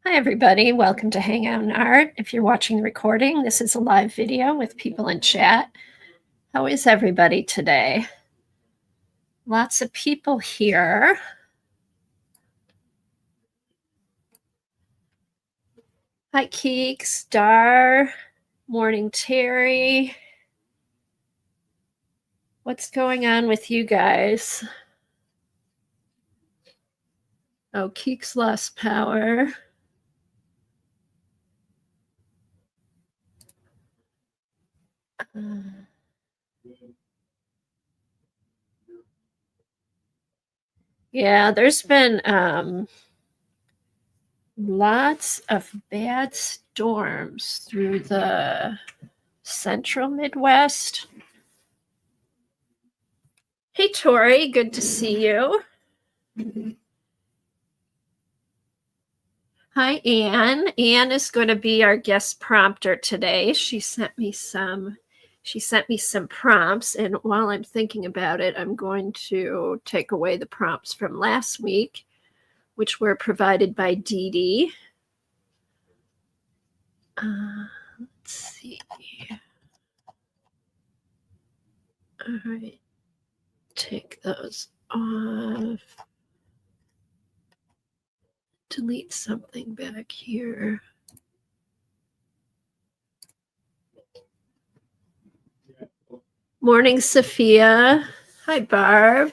Hi, everybody. Welcome to Hangout and Art. If you're watching the recording, this is a live video with people in chat. How is everybody today? Lots of people here. Hi, Keek, Star, Morning Terry. What's going on with you guys? Oh, Keek's lost power. Yeah, there's been lots of bad storms through the central Midwest. Hey, Tori, good to see you. Hi, Anne. Anne is going to be our guest prompter today. She sent me some prompts, and while I'm thinking about it, I'm going to take away the prompts from last week, which were provided by Dee Dee. Let's see. All right. Take those off. Delete something back here. Morning, Sophia. Hi, Barb.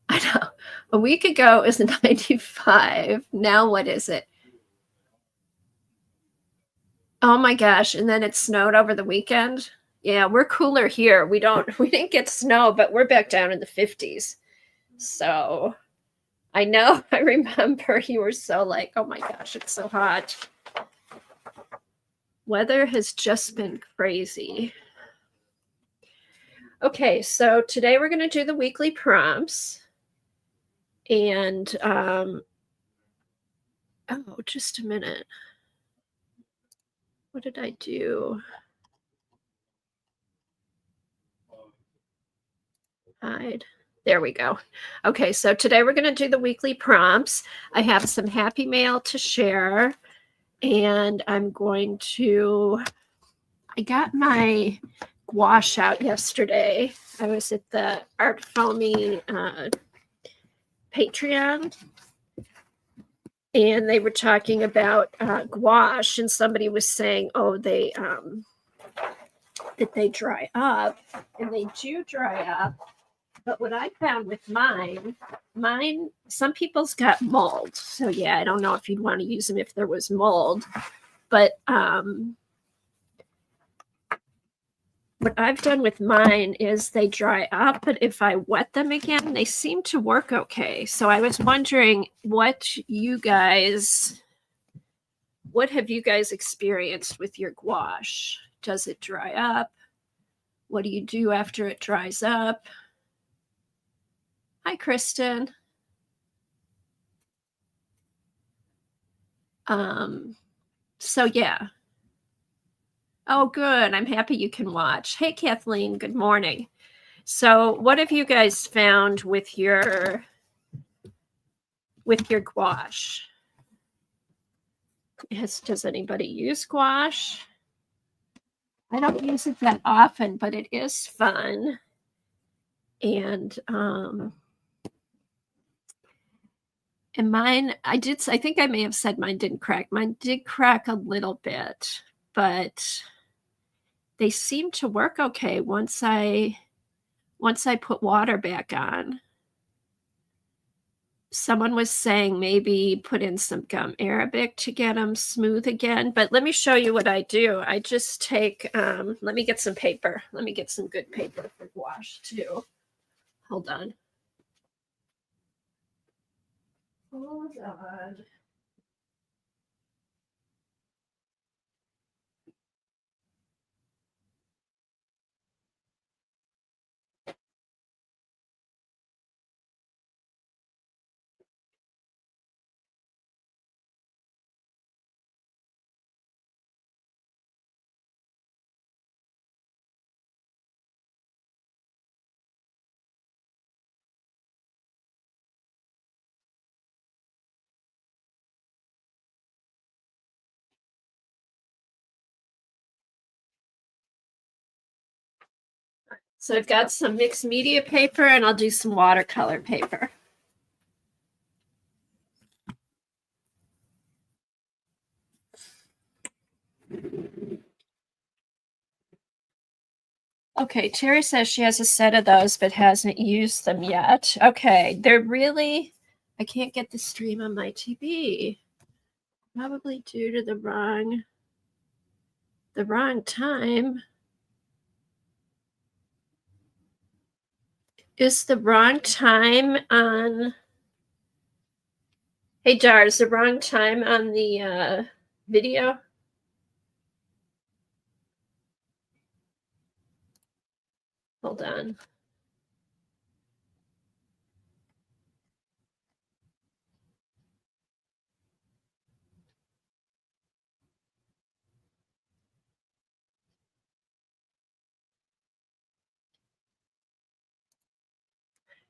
I know. A week ago it was 95. Now what is it? Oh my gosh. And then it snowed over the weekend. Yeah, we're cooler here. We didn't get snow, but we're back down in the 50s. So I know, I remember you were so like, oh my gosh, it's so hot. Weather has just been crazy. Okay, so today we're going to do the weekly prompts. And, oh, just a minute. What did I do? Hide. There we go. Okay, so today we're going to do the weekly prompts. I have some happy mail to share, and I got my gouache out yesterday. I was at the Art Foamy Patreon, and they were talking about gouache, and somebody was saying, oh, that they dry up, and they do dry up. But what I found with mine, some people's got mold. So yeah, I don't know if you'd want to use them if there was mold. But what I've done with mine is they dry up, but if I wet them again, they seem to work okay. So I was wondering what have you guys experienced with your gouache? Does it dry up? What do you do after it dries up? Hi, Kristen. So yeah. Oh, good. I'm happy you can watch. Hey, Kathleen, good morning. So what have you guys found with your gouache? Does anybody use gouache? I don't use it that often, but it is fun. And mine, I think I may have said mine didn't crack. Mine did crack a little bit, but they seem to work okay once I put water back on. Someone was saying maybe put in some gum arabic to get them smooth again. But let me show you what I do. I just take, let me get some paper. Let me get some good paper for gouache too. Hold on. Hold on. So I've got some mixed media paper and I'll do some watercolor paper. Okay, Terry says she has a set of those but hasn't used them yet. Okay, they're really, I can't get the stream on my TV. Probably due to the wrong time. Is the wrong time on, hey Dar, is the wrong time on the video? Hold on.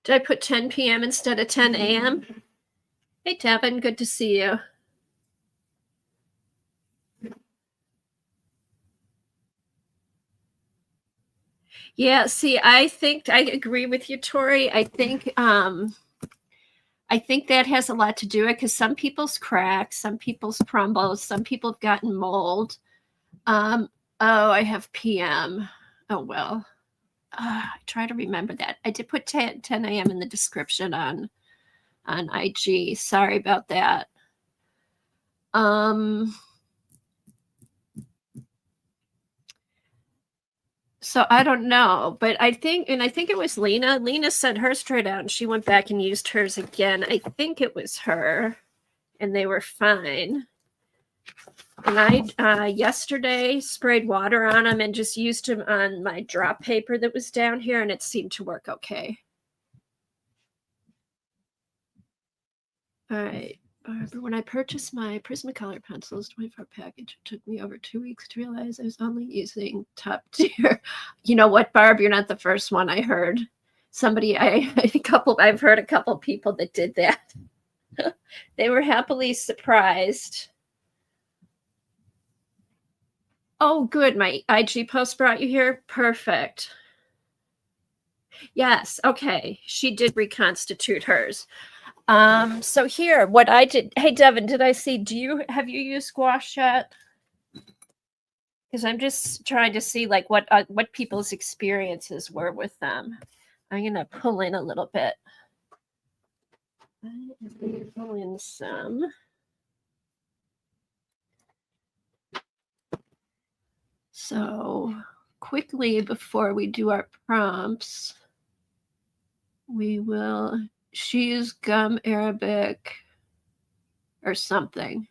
Did I put 10 p.m. instead of 10 a.m.? Hey Devin, good to see you. Yeah, see, I think I agree with you, Tori. I think that has a lot to do with it because some people's crack, some people's crumbles, some people have gotten mold. Oh, I have PM. Oh well. I try to remember that. I did put 10 a.m. in the description on IG. Sorry about that. So I don't know, but I think it was Lena. Lena sent hers straight out and she went back and used hers again. I think it was her and they were fine. And I yesterday sprayed water on them and just used them on my drop paper that was down here and it seemed to work okay. All right. When I purchased my Prismacolor pencils, 24 package, it took me over 2 weeks to realize I was only using top tier. You know what, Barb? You're not the first one I heard. I've heard a couple people that did that. They were happily surprised. Oh, good. My IG post brought you here. Perfect. Yes. Okay. She did reconstitute hers. So here, what I did. Hey, Devin, did I see? Have you used gouache yet? Because I'm just trying to see like what people's experiences were with them. I'm gonna pull in a little bit. Pull in some. So quickly before we do our prompts, we will use gum Arabic or something.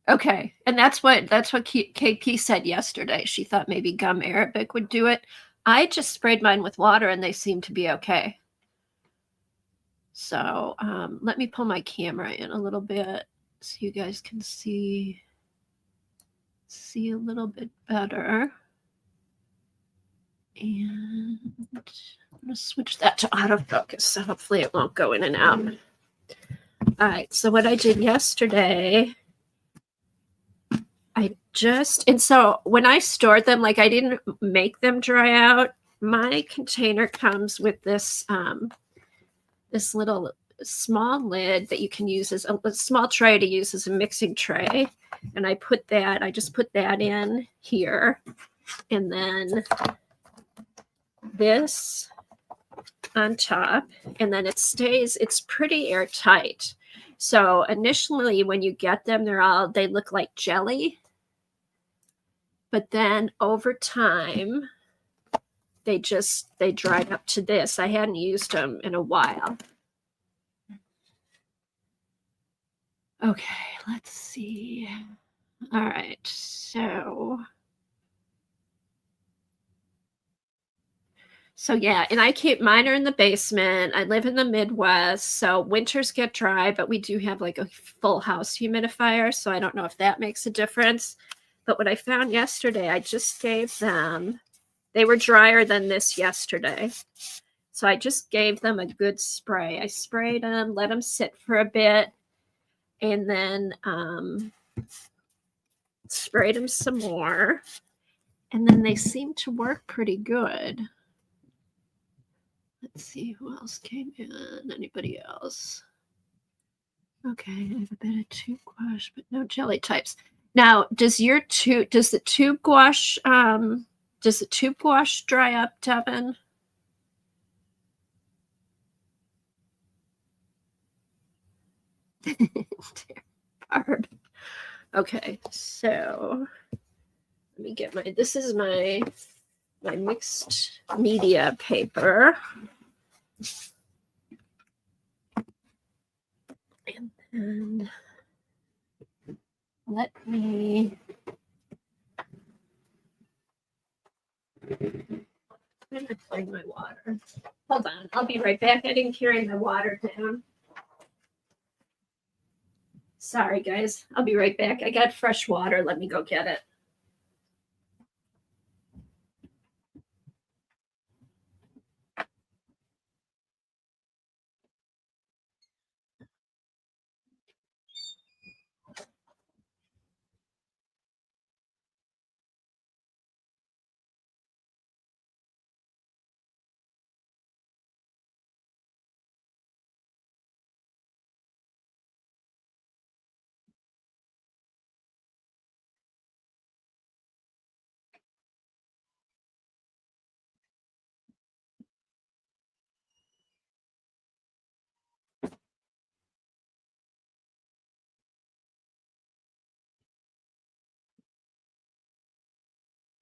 Okay, and that's what KP said yesterday. She thought maybe gum Arabic would do it. I just sprayed mine with water and they seem to be okay. So let me pull my camera in a little bit so you guys can see a little bit better. And I'm going to switch that to autofocus, so hopefully it won't go in and out. All right, so what I did yesterday, so when I stored them, like I didn't make them dry out. My container comes with this this little small lid that you can use as a small tray to use as a mixing tray. And I just put that in here. And then this on top, and then it's pretty airtight. So initially when you get them, they look like jelly. But then over time, they dried up to this. I hadn't used them in a while. Okay, let's see. All right, so yeah, and I keep mine are in the basement. I live in the Midwest, so winters get dry, but we do have like a full house humidifier, so I don't know if that makes a difference. But what I found yesterday, I just gave them, they were drier than this yesterday. So I just gave them a good spray. I sprayed them, let them sit for a bit, and then sprayed them some more. And then they seem to work pretty good. Let's see who else came in. Anybody else? Okay, I have a bit of tube gouache, but no jelly types. Now, does the tube gouache dry up, Devin? Hard. Okay, so let me get this is my mixed media paper. And let me find my water. Hold on, I'll be right back. I didn't carry my water down. Sorry, guys. I'll be right back. I got fresh water. Let me go get it.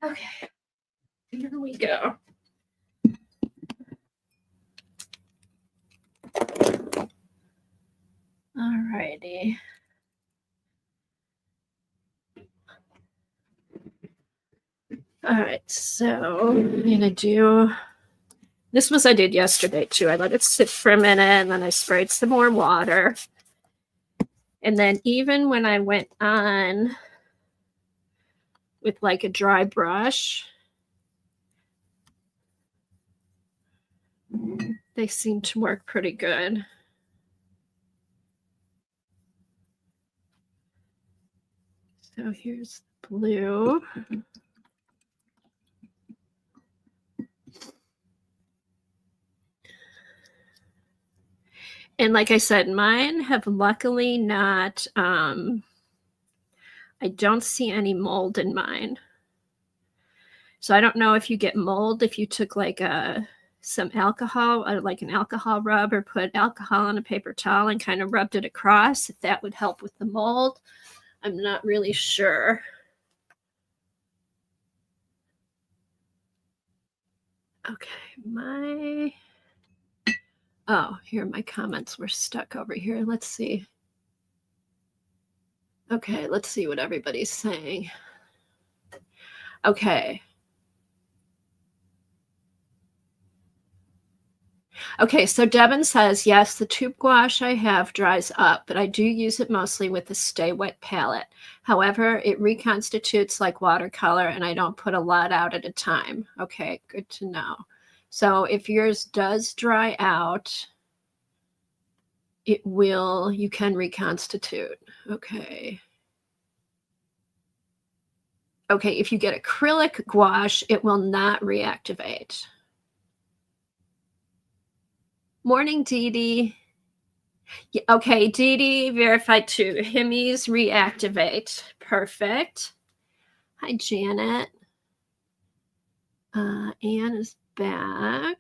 Okay, here we go. All righty. All right, so I'm gonna do this. I did yesterday too. I let it sit for a minute and then I sprayed some more water. And then even when I went on with like a dry brush, they seem to work pretty good. So here's the blue. And like I said, mine have luckily not, I don't see any mold in mine. So I don't know if you get mold if you took like some alcohol, like an alcohol rub, or put alcohol on a paper towel and kind of rubbed it across, if that would help with the mold. I'm not really sure. Okay, here my comments were stuck over here. Let's see. Okay, let's see what everybody's saying. Okay. Okay, so Devin says, yes, the tube gouache I have dries up, but I do use it mostly with the Stay Wet palette. However, it reconstitutes like watercolor and I don't put a lot out at a time. Okay, good to know. So if yours does dry out, you can reconstitute. Okay. Okay, if you get acrylic gouache, it will not reactivate. Morning, Dee Dee. Yeah, okay, Dee Dee verified too. Hemis reactivate. Perfect. Hi, Janet. Anne is back.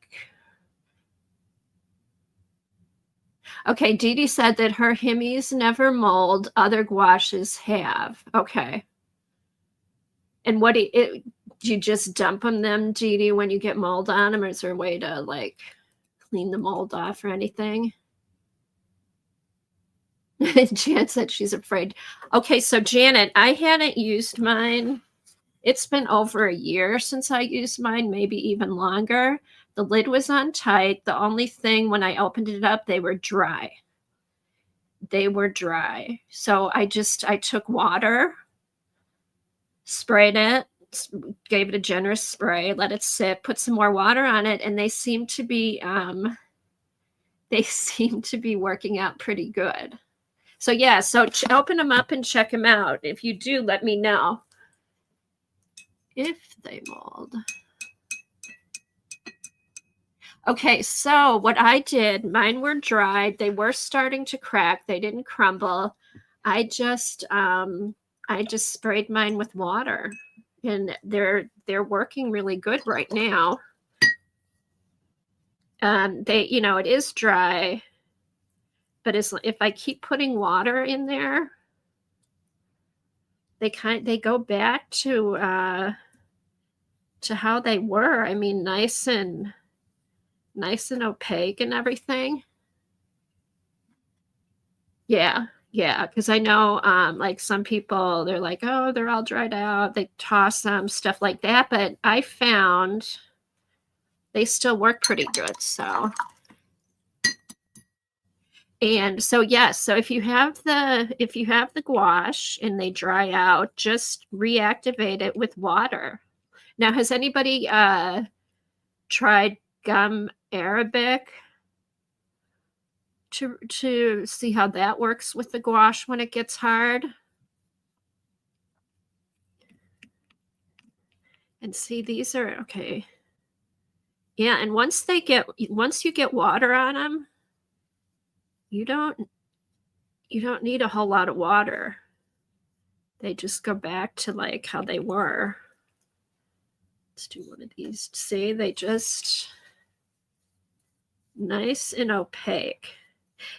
Okay, Dee Dee said that her Hemis never mold. Other gouaches have. Okay. And do you just dump them, Dee Dee, when you get mold on them? Or is there a way to like clean the mold off or anything? Jan said she's afraid. Okay, so Janet, I hadn't used mine. It's been over a year since I used mine, maybe even longer. The lid was on tight. The only thing when I opened it up, they were dry. They were dry. So I took water, sprayed it, gave it a generous spray, let it sit, put some more water on it, and they seem to be working out pretty good. So yeah, so open them up and check them out. If you do, let me know if they mold. Okay, so what I did, mine were dried. They were starting to crack. They didn't crumble. I just sprayed mine with water, and they're working really good right now. It is dry, but if I keep putting water in there, they go back to how they were. I mean, nice and opaque and everything. Yeah, yeah, because I know like some people, they're like, oh, they're all dried out. They toss them, stuff like that. But I found they still work pretty good. And so yes, so if you have the gouache and they dry out, just reactivate it with water. Now, has anybody tried gum arabic to see how that works with the gouache when it gets hard? And see, these are okay. Yeah, and once you get water on them, you don't need a whole lot of water. They just go back to like how they were. Let's do one of these. See, they just nice and opaque.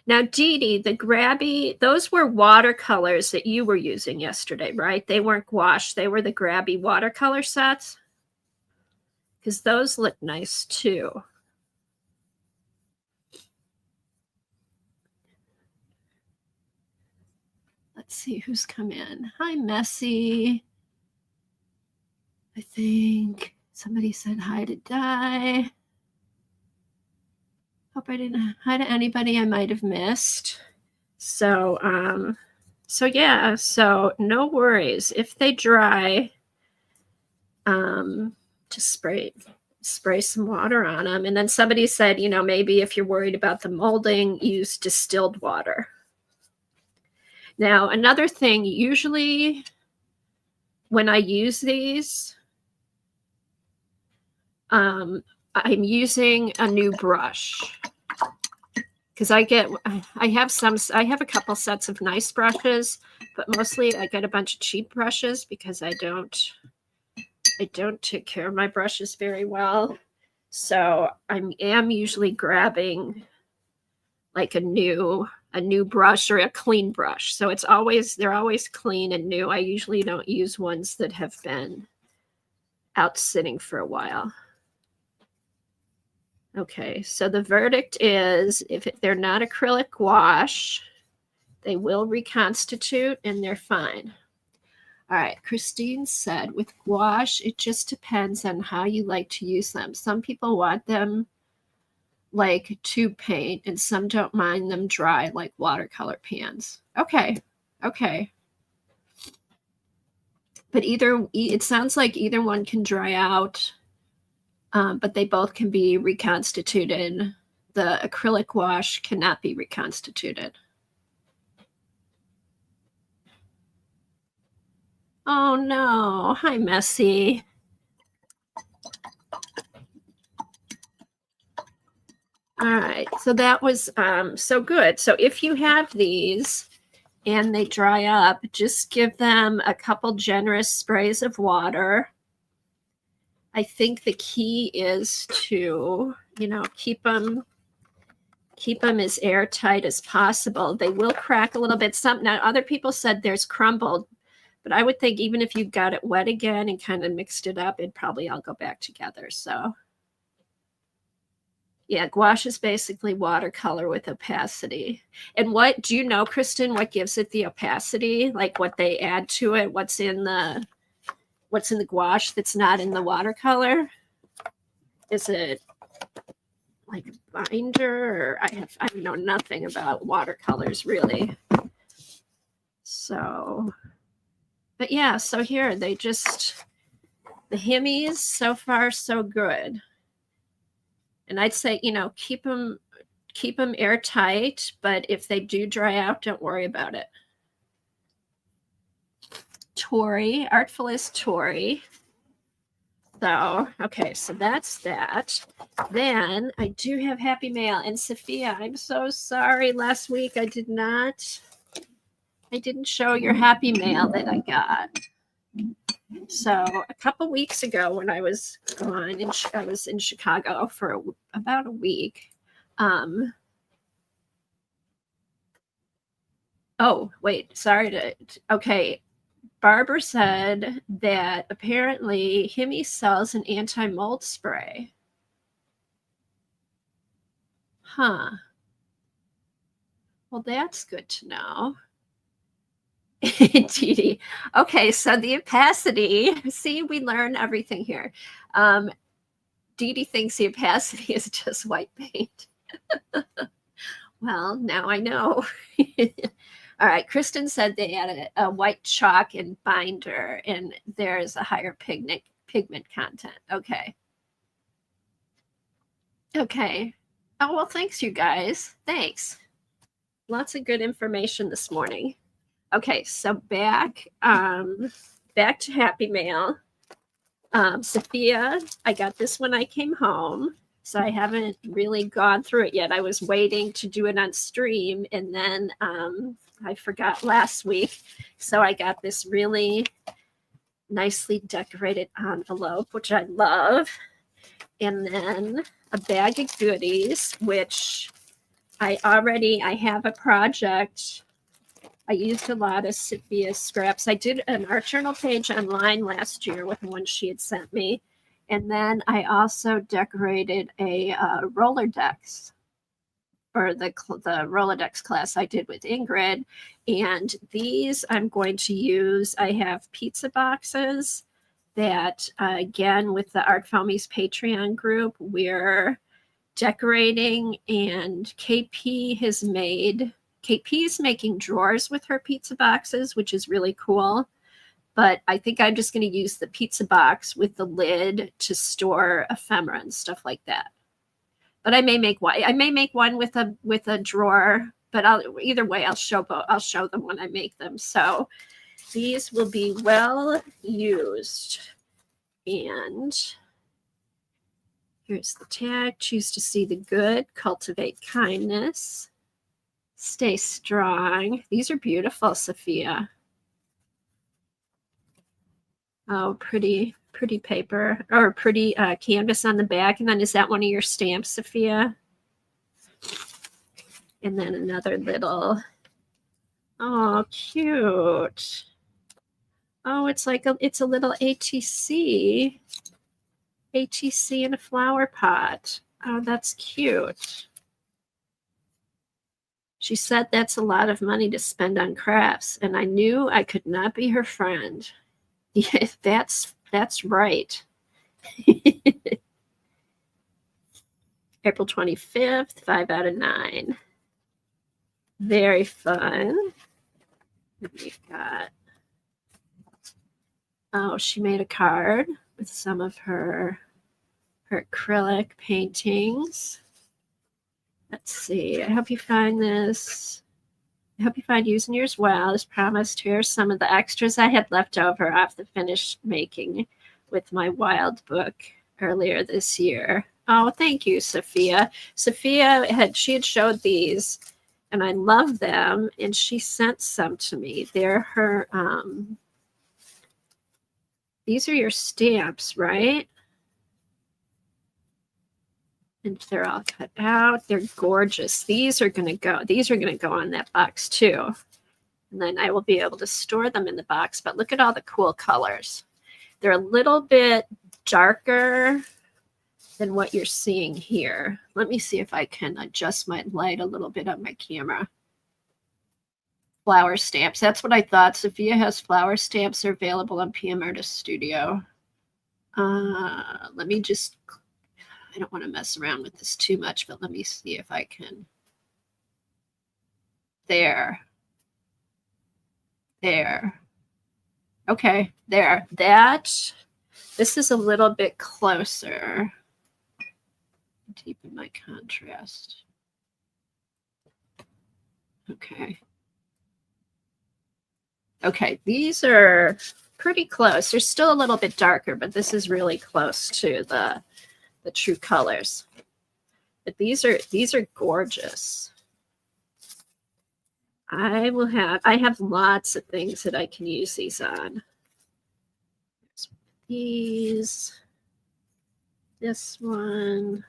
Now, Dee Dee, the grabby, those were watercolors that you were using yesterday, right? They weren't gouache. They were the grabby watercolor sets. Because those look nice too. Let's see who's come in. Hi, Messy. I think somebody said hi to Di. Hope I didn't hi to anybody I might have missed. So yeah, so no worries. If they dry, just spray some water on them. And then somebody said, maybe if you're worried about the molding, use distilled water. Now, another thing, usually when I use these, I'm using a new brush because I have a couple sets of nice brushes, but mostly I get a bunch of cheap brushes because I don't take care of my brushes very well. So I am usually grabbing like a new brush or a clean brush. So they're always clean and new. I usually don't use ones that have been out sitting for a while. Okay, so the verdict is if they're not acrylic gouache, they will reconstitute and they're fine. All right, Christine said with gouache, it just depends on how you like to use them. Some people want them like tube paint and some don't mind them dry like watercolor pans. Okay. But it sounds like either one can dry out, but they both can be reconstituted. The acrylic gouache cannot be reconstituted. Oh no. Hi, Messy. All right. So that was so good. So if you have these and they dry up, just give them a couple generous sprays of water. I think the key is to, keep them as airtight as possible. They will crack a little bit. Now, other people said there's crumbled, but I would think even if you got it wet again and kind of mixed it up, it'd probably all go back together. So yeah, gouache is basically watercolor with opacity. And what do you know, Kristen, what gives it the opacity? Like what they add to it, what's in the gouache that's not in the watercolor? Is it like a binder? Or I know nothing about watercolors really. So, but yeah, so here the Himmies, so far so good. And I'd say, keep them airtight, but if they do dry out, don't worry about it. Tori, Artful is Tori. So, okay, so that's that. Then I do have Happy Mail. And Sophia, I'm so sorry. Last week I didn't show your Happy Mail that I got. So a couple weeks ago when I was gone, I was in Chicago for about a week. Oh, wait, sorry okay. Barbara said that apparently Himi sells an anti-mold spray. Huh. Well, that's good to know. Dee Dee. Okay, so the opacity. See, we learn everything here. Dee Dee thinks the opacity is just white paint. Well, now I know. All right, Kristen said they had a white chalk and binder, and there's a higher pigment content. Okay. Okay. Oh, well, thanks, you guys. Thanks. Lots of good information this morning. Okay, so back to Happy Mail. Sophia, I got this when I came home, so I haven't really gone through it yet. I was waiting to do it on stream, and then I forgot last week, so I got this really nicely decorated envelope, which I love, and then a bag of goodies, which I have a project. I used a lot of Sophia's scraps. I did an art journal page online last year with one she had sent me. And then I also decorated a Rolodex for the Rolodex class I did with Ingrid. And these I'm going to use. I have pizza boxes that, again, with the Art Foamies Patreon group, we're decorating, and KP is making drawers with her pizza boxes, which is really cool. But I think I'm just going to use the pizza box with the lid to store ephemera and stuff like that. But I may make one. I may make one with a drawer. But either way, I'll show them when I make them. So these will be well used. And here's the tag. Choose to see the good. Cultivate kindness. Stay strong. These are beautiful, Sophia. Oh, pretty paper, or pretty canvas on the back. And then is that one of your stamps, Sophia? And then another little, oh, cute. Oh, it's a little ATC in a flower pot. Oh, that's cute. She said that's a lot of money to spend on crafts, and I knew I could not be her friend. Yeah, that's right. April 25th, 5 out of 9. Very fun. We've got, oh, she made a card with some of her acrylic paintings. Let's see. I hope you find this. I hope you find using yours well. As promised, here are some of the extras I had left over off the finished making with my wild book earlier this year. Oh, thank you, Sophia. Sophia had showed these, and I love them, and she sent some to me. They're her. These are your stamps, right? And they're all cut out. They're gorgeous. These are going to go on that box too. And then I will be able to store them in the box. But look at all the cool colors. They're a little bit darker than what you're seeing here. Let me see if I can adjust my light a little bit on my camera. Flower stamps. That's what I thought. Sophia has flower stamps. Are available on PM Artist Studio. Let me just... I don't want to mess around with this too much, but let me see if I can. There. Okay, there. This is a little bit closer. Deepen my contrast. Okay, these are pretty close. They're still a little bit darker, but this is really close to the true colors. But these are gorgeous. I have lots of things that I can use these on. These, this one.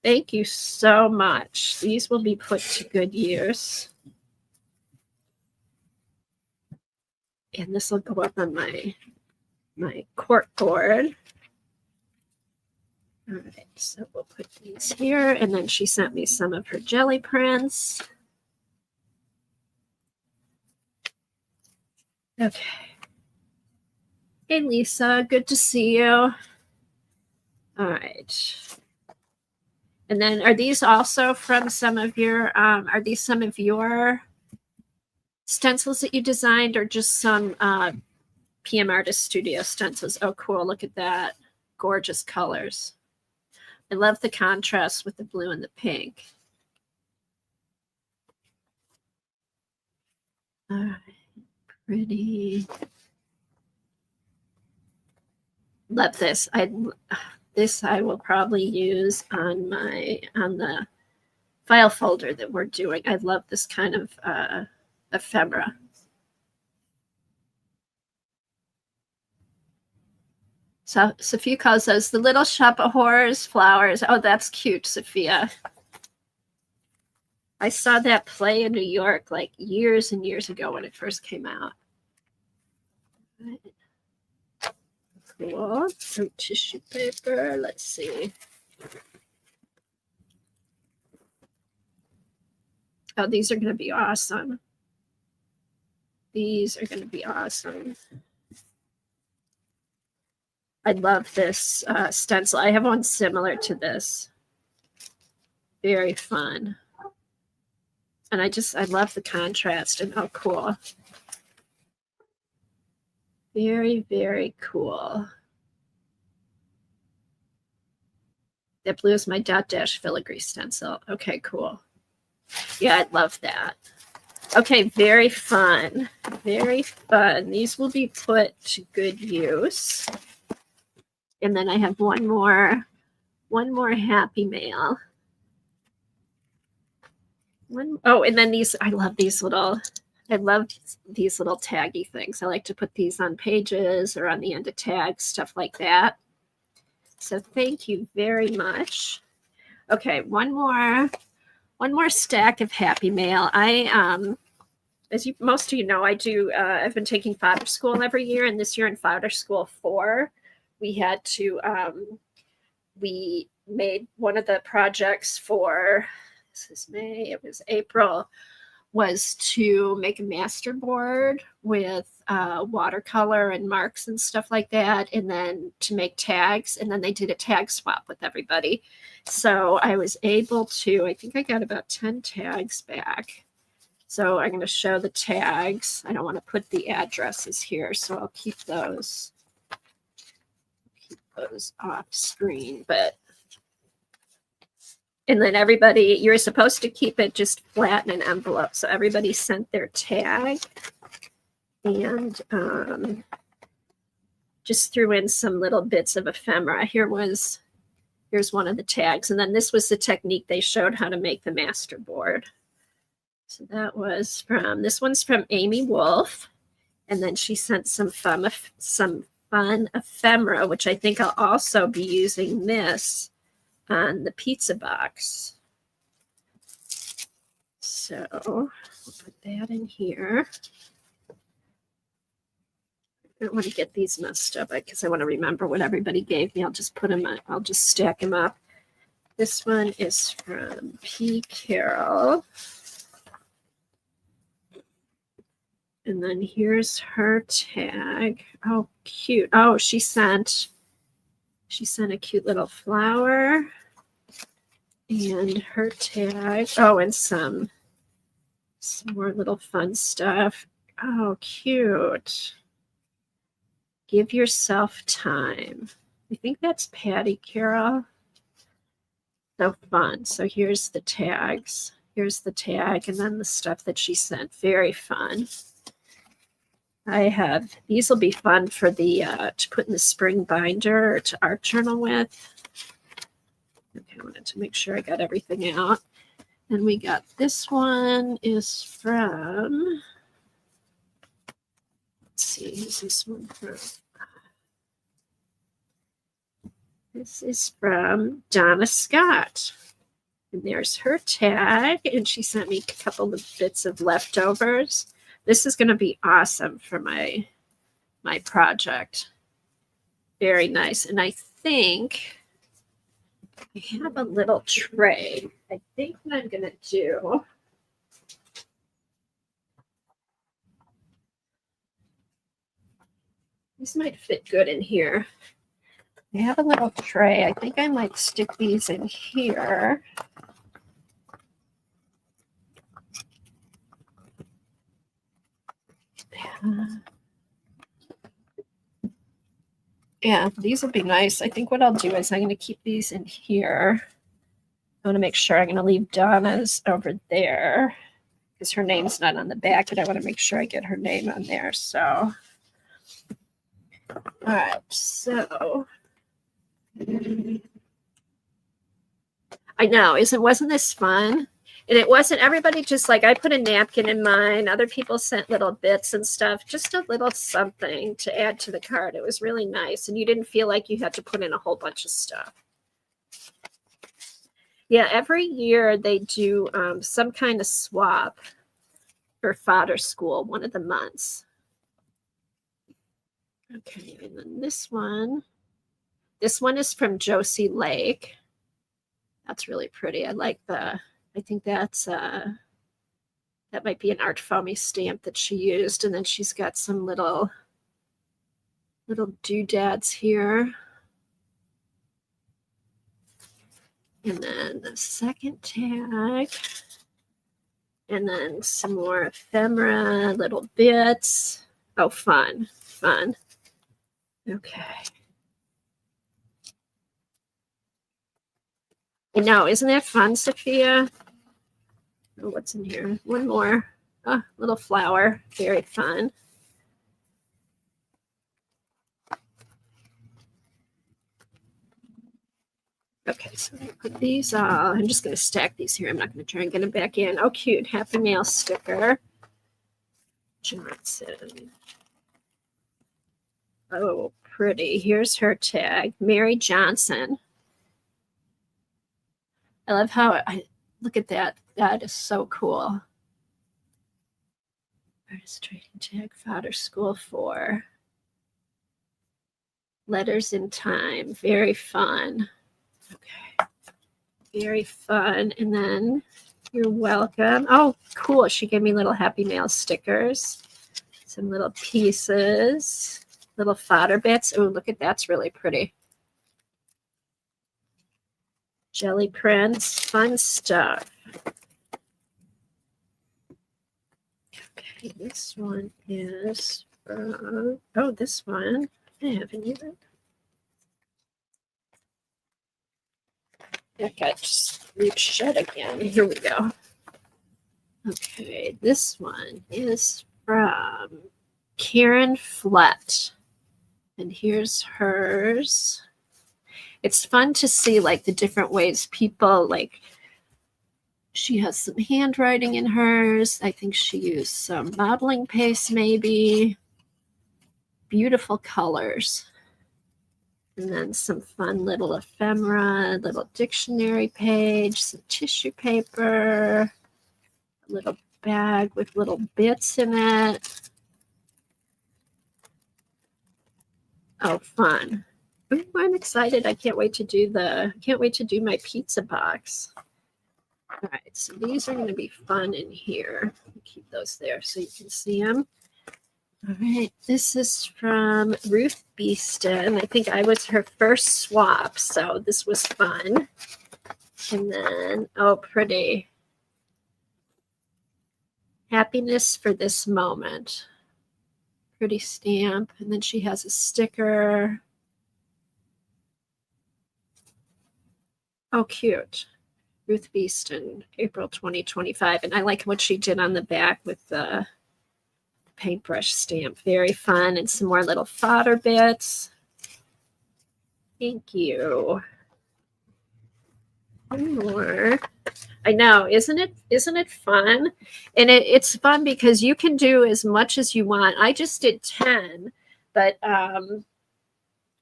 Thank you so much. These will be put to good use. And this will go up on my cork board. All right, so we'll put these here. And then she sent me some of her jelly prints. Okay. Hey, Lisa, good to see you. All right. And then are these also from some of your, are these some of your stencils that you designed or just some PM Artist Studio stencils? Oh, cool. Look at that. Gorgeous colors. I love the contrast with the blue and the pink. All right. Pretty. Love this. This I will probably use on the file folder that we're doing. I love this kind of ephemera. So Sophia calls those the little shop of horrors flowers. Oh, that's cute, Sophia. I saw that play in New York like years and years ago when it first came out. Right. Cool. Some tissue paper. Let's see. Oh, these are going to be awesome. These are going to be awesome. I love this stencil. I have one similar to this. Very fun. And I love the contrast and how cool. Very, very cool. That blue is my dot dash filigree stencil. Okay, cool. Yeah, I love that. Okay, very fun. Very fun. These will be put to good use. And then I have one more Happy Mail. Oh, and then these, I love these little taggy things. I like to put these on pages or on the end of tags, stuff like that. So thank you very much. Okay, one more stack of Happy Mail. As most of you know, I've been taking Fodder School every year, and this year in Fodder School 4, we had to, we made one of the projects for, this is May, it was April, was to make a master board with watercolor and marks and stuff like that, and then to make tags, and then they did a tag swap with everybody. So I was able to, I think I got about 10 tags back. So I'm going to show the tags. I don't want to put the addresses here, so I'll keep those off screen. But and then everybody, you're supposed to keep it just flat in an envelope. So everybody sent their tag and just threw in some little bits of ephemera. Here's one of the tags. And then this was the technique they showed how to make the master board. So that was this one's from Amy Wolf. And then she sent some fun ephemera, which I think I'll also be using this on the pizza box. So we'll put that in here. I don't want to get these messed up because I want to remember what everybody gave me. I'll just put them on, I'll just stack them up. This one is from P. Carol. And then here's her tag. Oh, cute. Oh, she sent a cute little flower and her tag. Oh, and some more little fun stuff. Oh, cute. Give yourself time. I think that's Patty Carol. So fun. So here's the tags. Here's the tag and then the stuff that she sent. Very fun. these will be fun for the to put in the spring binder or to art journal with. Okay, I wanted to make sure I got everything out. And we got this one is from, let's see, who's this one from? This is from Donna Scott. And there's her tag, and she sent me a couple of bits of leftovers. This is going to be awesome for my project. Very nice. And I think I have a little tray. I think what I'm going to do, these might fit good in here. I have a little tray. I think I might stick these in here. Yeah, these will be nice. I think what I'll do is I'm going to keep these in here. I want to make sure I'm going to leave Donna's over there because her name's not on the back, and I want to make sure I get her name on there. So, all right. So, I know, wasn't this fun? And it wasn't everybody just like I put a napkin in mine. Other people sent little bits and stuff, just a little something to add to the card. It was really nice. And you didn't feel like you had to put in a whole bunch of stuff. Yeah, every year they do some kind of swap for fodder school, one of the months. Okay, and then this one is from Josie Lake. That's really pretty. I like I think that's that might be an art foamy stamp that she used. And then she's got some little doodads here. And then the second tag. And then some more ephemera, little bits. Oh, fun. Okay. I know, isn't that fun, Sophia? Oh, what's in here? One more. Oh, little flower. Very fun. Okay, so I put these all. I'm just going to stack these here. I'm not going to try and get them back in. Oh, cute. Happy Mail sticker. Johnson. Oh, pretty. Here's her tag. Mary Johnson. I love how look at that. That is so cool. Artist trading tag fodder school 4. Letters in time. Very fun. Okay. Very fun. And then you're welcome. Oh, cool. She gave me little Happy Mail stickers. Some little pieces. Little fodder bits. Oh, look at that's really pretty. Jelly prints. Fun stuff. Okay, this one is from, oh, this one. I haven't even. Okay, just leave shut again. Here we go. Okay, this one is from Karen Flett. And here's hers. It's fun to see like the different ways people like, she has some handwriting in hers. I think she used some modeling paste maybe. Beautiful colors. And then some fun little ephemera, little dictionary page, some tissue paper, a little bag with little bits in it. Oh, fun. Ooh, I'm excited. I can't wait to do my pizza box. All right, so these are going to be fun in here. Keep those there so you can see them. All right, this is from Ruth Beeston. I think I was her first swap, so this was fun. And then, oh, pretty. Happiness for this moment. Pretty stamp. And then she has a sticker. Oh, cute. Ruth Beeston, April 2025. And I like what she did on the back with the paintbrush stamp. Very fun. And some more little fodder bits. Thank you. One more. I know, isn't it fun? And it's fun because you can do as much as you want. I just did 10, but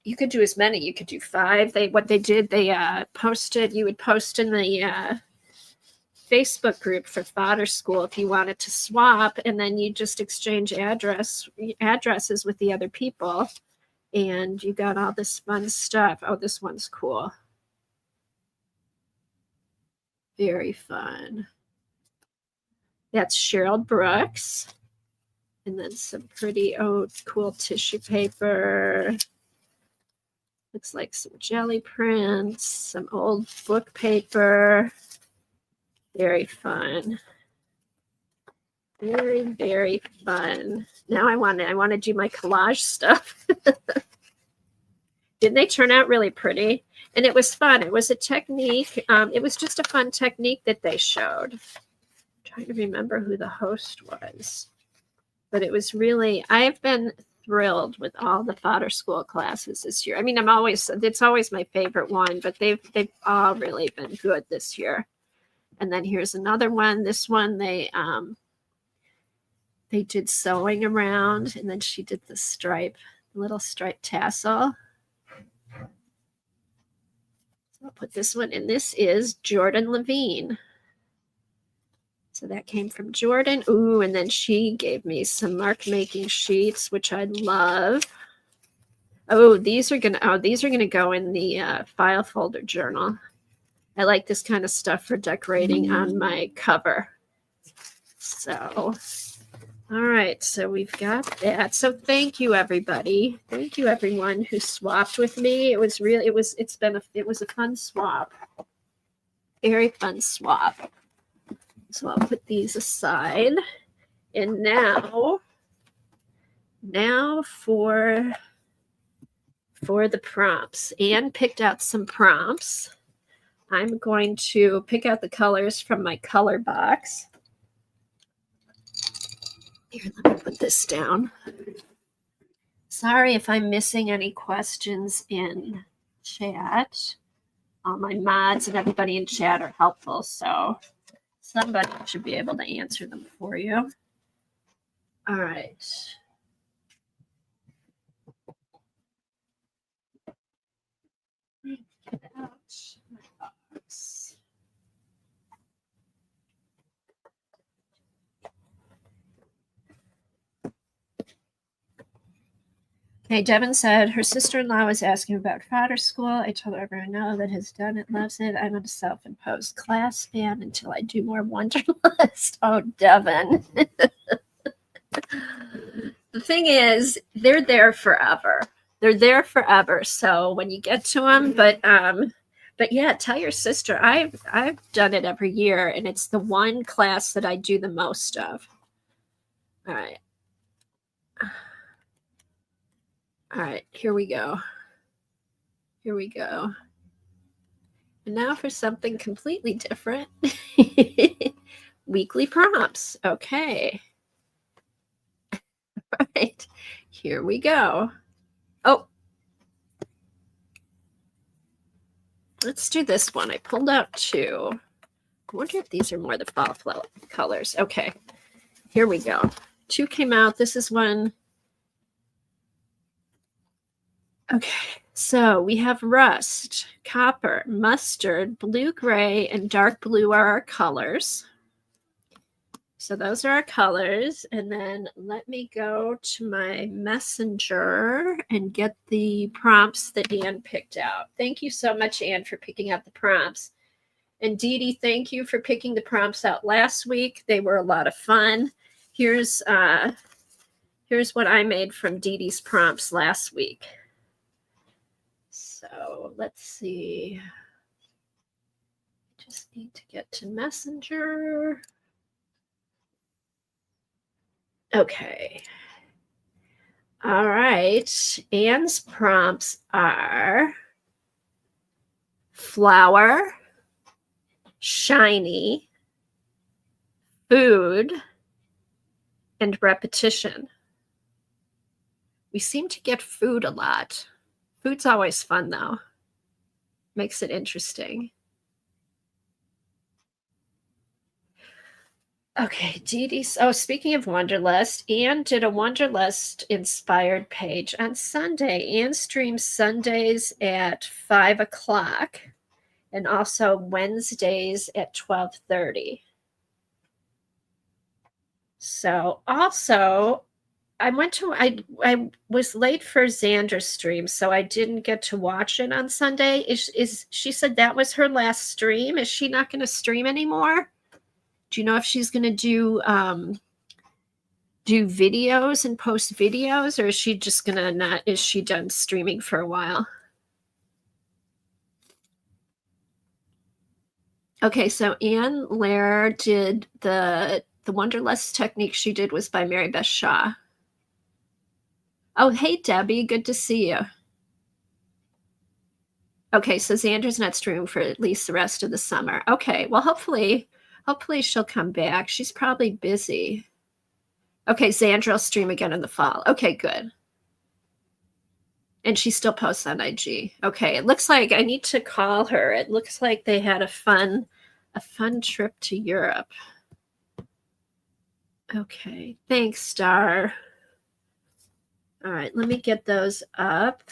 you could do as many. You could do 5. They posted, you would post in the Facebook group for Fodder School if you wanted to swap, and then you just exchange addresses with the other people, and you got all this fun stuff. Oh, this one's cool. Very fun. That's Cheryl Brooks. And then some pretty, cool tissue paper. Looks like some jelly prints, some old book paper. Very fun. Very, very fun. Now I want to do my collage stuff. Didn't they turn out really pretty? And it was fun. It was a technique. It was just a fun technique that they showed. I'm trying to remember who the host was. But it was really, I've been thrilled with all the Fodder School classes this year. I mean, it's always my favorite one, but they've all really been good this year. And then here's another one. This one, they did sewing around, and then she did the little stripe tassel. So I'll put this one in. This is Jordan Levine. So that came from Jordan. Ooh, and then she gave me some mark making sheets, which I love. Oh, these are gonna go in the file folder journal. I like this kind of stuff for decorating on my cover. So, all right, so we've got that. So thank you, everybody. Thank you, everyone who swapped with me. It was a fun swap. Very fun swap. So I'll put these aside. And now for the prompts. Anne picked out some prompts. I'm going to pick out the colors from my color box. Here, let me put this down. Sorry if I'm missing any questions in chat. All my mods and everybody in chat are helpful, so somebody should be able to answer them for you. All right. Get out my box. Okay, Devin said her sister-in-law was asking about Fodder School. I told everyone no that has done it, loves it. I'm a self-imposed class fan until I do more Wonderlust. Oh, Devin. The thing is, they're there forever. They're there forever. So when you get to them, but yeah, tell your sister. I've done it every year, and it's the one class that I do the most of. All right. All right, here we go. Here we go. And now for something completely different. Weekly prompts. Okay. All right, here we go. Oh, let's do this one. I pulled out 2. I wonder if these are more the fall colors. Okay, here we go. 2 came out. This is one. Okay, so we have rust, copper, mustard, blue, gray, and dark blue are our colors. So those are our colors. And then let me go to my messenger and get the prompts that Anne picked out. Thank you so much, Anne, for picking out the prompts. And Dee Dee, thank you for picking the prompts out last week. They were a lot of fun. Here's what I made from Dee Dee's prompts last week. So let's see. Just need to get to Messenger. Okay. All right. Anne's prompts are flower, shiny, food, and repetition. We seem to get food a lot. Food's always fun, though. Makes it interesting. Okay, Dee Dee. Oh, speaking of Wonderlust, Anne did a Wonderlust inspired page on Sunday. Anne streams Sundays at 5 o'clock and also Wednesdays at 12:30. So also I was late for Xander's stream, so I didn't get to watch it on Sunday. Is she said that was her last stream? Is she not going to stream anymore? Do you know if she's going to do videos and post videos, or is she just going to not? Is she done streaming for a while? Okay, so Anne Lair did the Wonderlust technique she did was by Mary Beth Shaw. Oh, hey, Debbie. Good to see you. Okay, so Xander's not streaming for at least the rest of the summer. Okay, well, hopefully she'll come back. She's probably busy. Okay, Xandra will stream again in the fall. Okay, good. And she still posts on IG. Okay, it looks like I need to call her. It looks like they had a fun trip to Europe. Okay, thanks, Star. All right, let me get those up.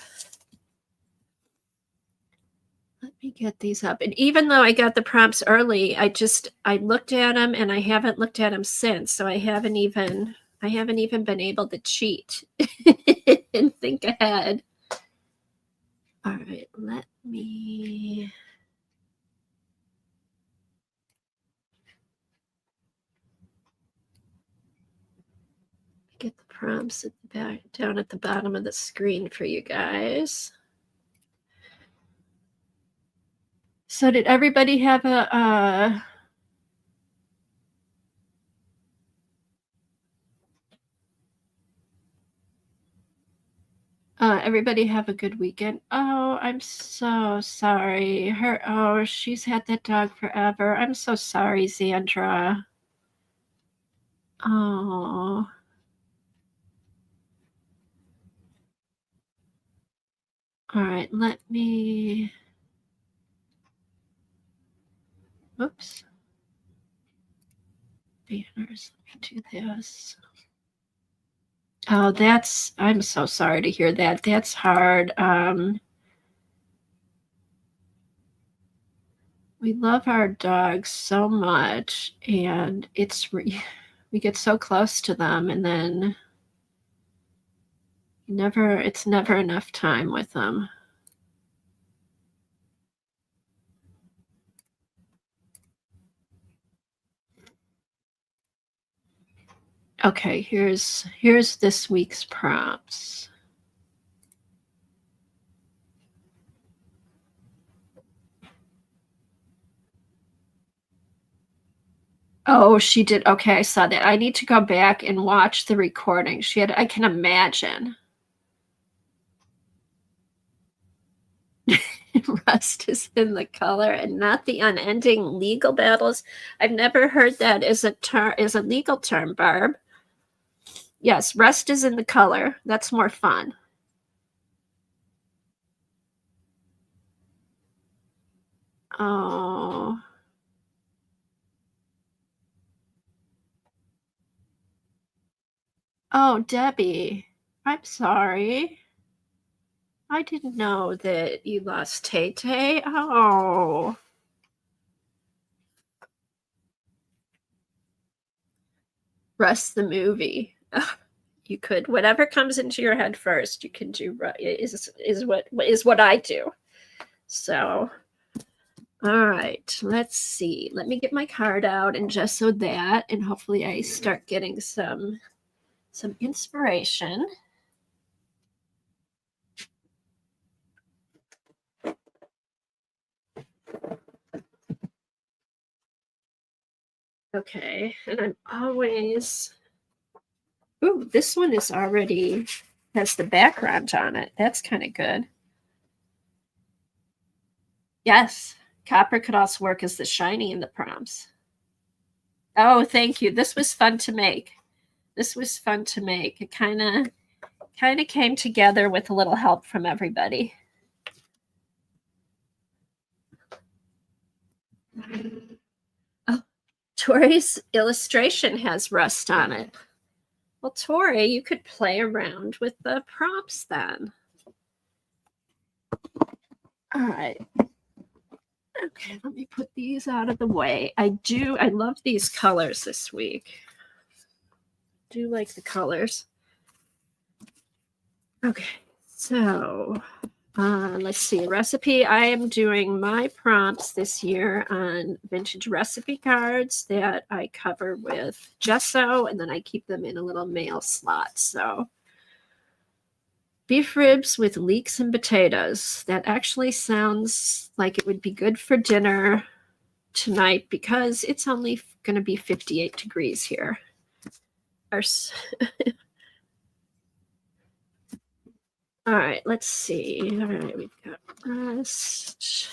Let me get these up. And even though I got the prompts early, I looked at them and I haven't looked at them since. So I haven't even been able to cheat and think ahead. All right, let me get the prompts down at the bottom of the screen for you guys. So did everybody have everybody have a good weekend? Oh, I'm so sorry. She's had that dog forever. I'm so sorry, Xandra. Oh. All right, let me. Oops. Banners. Let me do this. Oh, I'm so sorry to hear that. That's hard. We love our dogs so much, and we get so close to them, and then it's never enough time with them. Okay, here's this week's prompts. Oh, she did. Okay, I saw that. I need to go back and watch the recording. I can imagine. Rust is in the color and not the unending legal battles. I've never heard that as a legal term, Barb. Yes, rust is in the color. That's more fun. Oh. Oh, Debbie. I'm sorry. I didn't know that you lost Tay Tay. Oh. Rust the movie. You could whatever comes into your head first. You can do is what I do. So, all right. Let's see. Let me get my card out and just so that, and hopefully I start getting some inspiration. Okay, and I'm always. Ooh, this one is already has the background on it. That's kind of good. Yes, copper could also work as the shiny in the prompts. Oh, thank you. This was fun to make. This was fun to make. It kind of came together with a little help from everybody. Oh, Tori's illustration has rust on it. Well, Tori, you could play around with the prompts then. All right. Okay, let me put these out of the way. I love these colors this week. Do like the colors. Okay, so let's see, recipe. I am doing my prompts this year on vintage recipe cards that I cover with gesso, and then I keep them in a little mail slot. So beef ribs with leeks and potatoes. That actually sounds like it would be good for dinner tonight because it's only going to be 58 degrees here. All right, let's see. All right, we've got rust,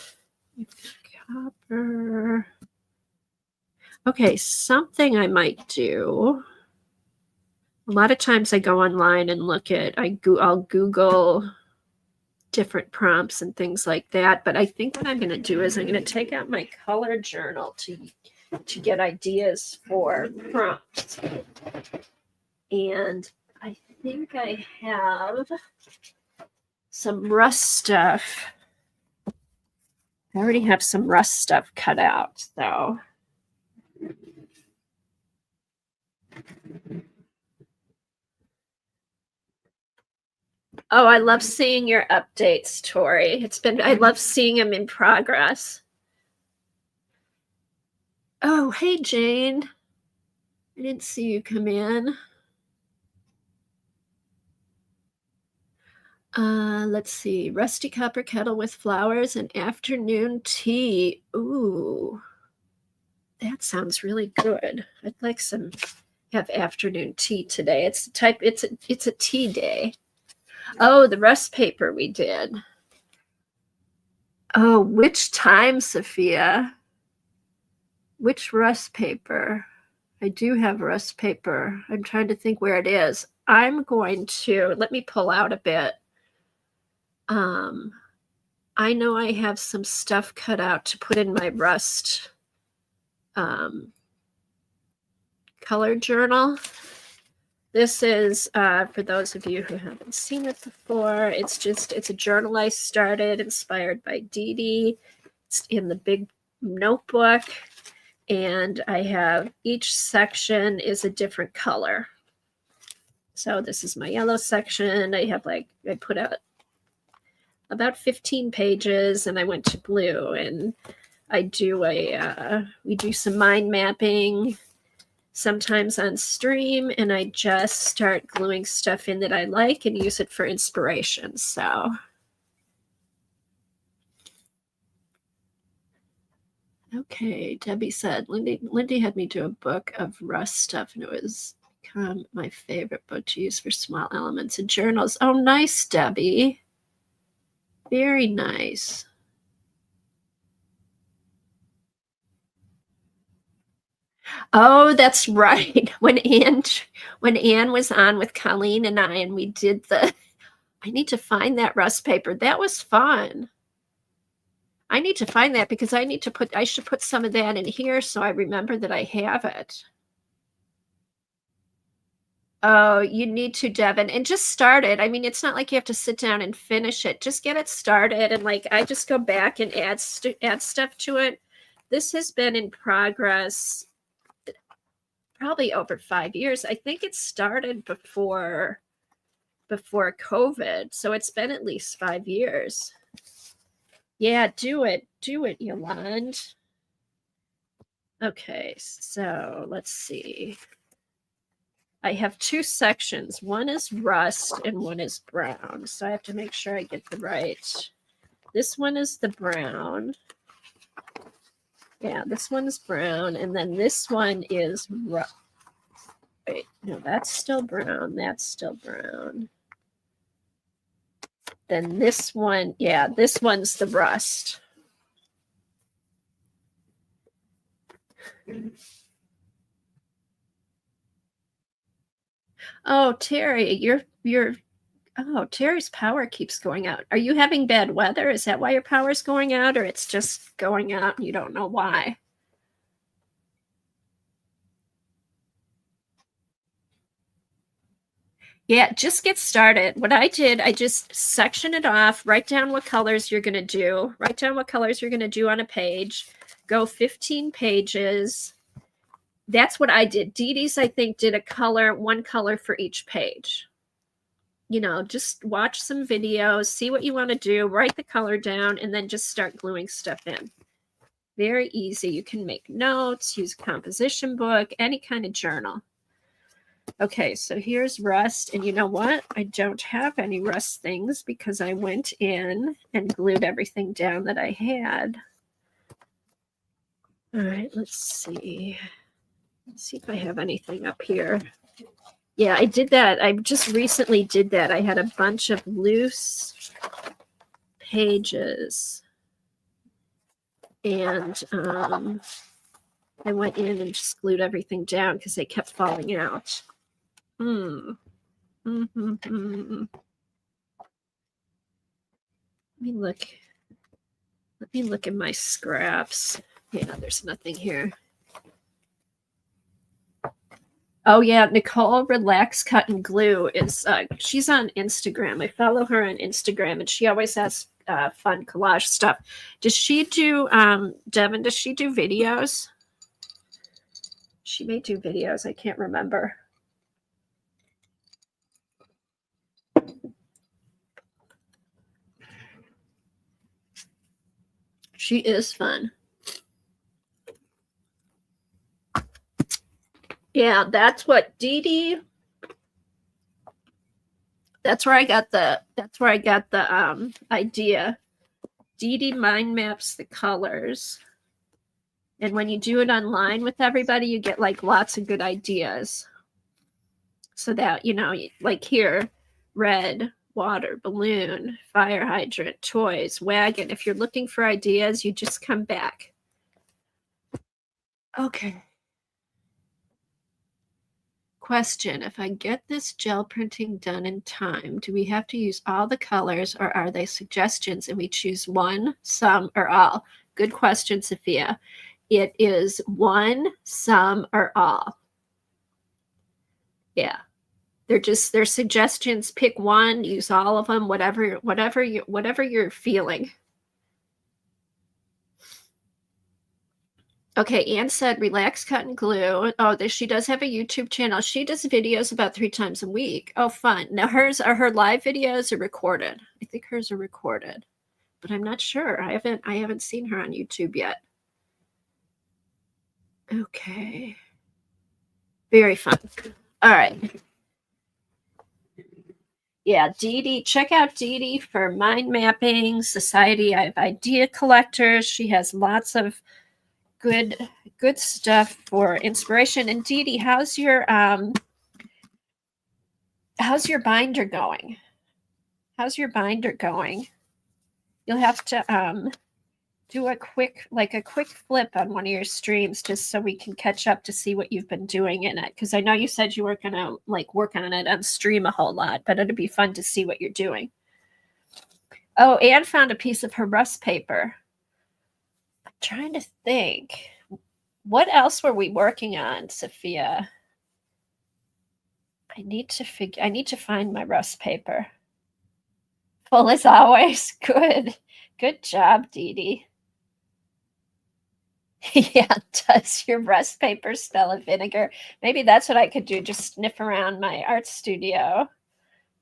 we've got copper. Okay, something I might do. A lot of times I go online and look at, I'll Google different prompts and things like that. But I think what I'm going to do is I'm going to take out my color journal to get ideas for prompts. And I think I have some rust stuff. I already have some rust stuff cut out, though. Oh, I love seeing your updates, Tori. I love seeing them in progress. Oh, hey, Jane. I didn't see you come in. Let's see. Rusty copper kettle with flowers and afternoon tea. Ooh, that sounds really good. I'd like have afternoon tea today. It's a tea day. Oh, the rust paper we did. Oh, which time, Sophia? Which rust paper? I do have rust paper. I'm trying to think where it is. I'm going to let me pull out a bit. I know I have some stuff cut out to put in my rust color journal. This is for those of you who haven't seen it before. It's a journal I started inspired by Dee Dee. It's in the big notebook, and I have each section is a different color. So this is my yellow section. I put out about 15 pages, and I went to blue, and we do some mind mapping sometimes on stream, and I just start gluing stuff in that I like and use it for inspiration. So okay, Debbie said Lindy had me do a book of rust stuff, and it was become my favorite book to use for small elements and journals. Oh, nice, Debbie. Very nice. Oh, that's right. When Anne was on with Colleen and I, and we did I need to find that rust paper. That was fun. I need to find that because I should put some of that in here so I remember that I have it. Oh, you need to, Devin, and just start it. I mean, it's not like you have to sit down and finish it. Just get it started, and I just go back and add stuff to it. This has been in progress probably over 5 years. I think it started before COVID, so it's been at least 5 years. Yeah, do it, Yolande. Okay, so let's see. I have two sections. One is rust and one is brown. So I have to make sure I get the right. This one is the brown. Yeah, this one's brown. And then this one is rust. Wait, no, that's still brown. That's still brown. Then this one, yeah, this one's the rust. Oh, Terry, you're oh, Terry's power keeps going out. Are you having bad weather? Is that why your power's going out, or it's just going out and you don't know why? Yeah, just get started. What I did, I just section it off, write down what colors you're going to do, write down what colors you're going to do on a page, go 15 pages. That's what I did. Dee Dee's, I think, did a color, one color for each page. You know, just watch some videos, see what you want to do, write the color down, and then just start gluing stuff in. Very easy. You can make notes, use a composition book, any kind of journal. Okay, so here's rust. And you know what? I don't have any rust things because I went in and glued everything down that I had. All right, let's see. Let's see if I have anything up here. Yeah, I did that. I just recently did that. I had a bunch of loose pages. And I went in and just glued everything down because they kept falling out. Hmm. Mm-hmm. Let me look. Let me look at my scraps. Yeah, there's nothing here. Oh yeah, Nicole Relax Cut and Glue is she's on Instagram. I follow her on Instagram and she always has fun collage stuff. Does she do Devin, does she do videos? She may do videos, I can't remember. She is fun. Yeah, that's what Dee Dee. That's where I got the idea. Dee Dee mind maps the colors. And when you do it online with everybody, you get like lots of good ideas. So that, you know, like here, red, water, balloon, fire hydrant, toys, wagon. If you're looking for ideas, you just come back. Okay. Question: if I get this gel printing done in time, do we have to use all the colors or are they suggestions and we choose one, some, or all? Good question, Sophia. It is one, some, or all. Yeah. They're suggestions. Pick one, use all of them, whatever you're feeling. Okay, Anne said relax, cut, and glue. Oh, she does have a YouTube channel. She does videos about 3 times a week. Oh, fun. Now her live videos are recorded. I think hers are recorded, but I'm not sure. I haven't seen her on YouTube yet. Okay. Very fun. All right. Yeah, Dee Dee, check out Dee Dee for mind mapping, Society of Idea Collectors. She has lots of good stuff for inspiration. And Dee Dee, how's your binder going? How's your binder going? You'll have to do a quick flip on one of your streams just so we can catch up to see what you've been doing in it. Because I know you said you weren't gonna like work on it on stream a whole lot, but it'd be fun to see what you're doing. Oh, Anne found a piece of her rust paper. I'm trying to think. What else were we working on, Sophia? I need to find my rust paper. Full as always. Good. Good job, Dee Dee. Yeah, does your rust paper smell of vinegar? Maybe that's what I could do. Just sniff around my art studio.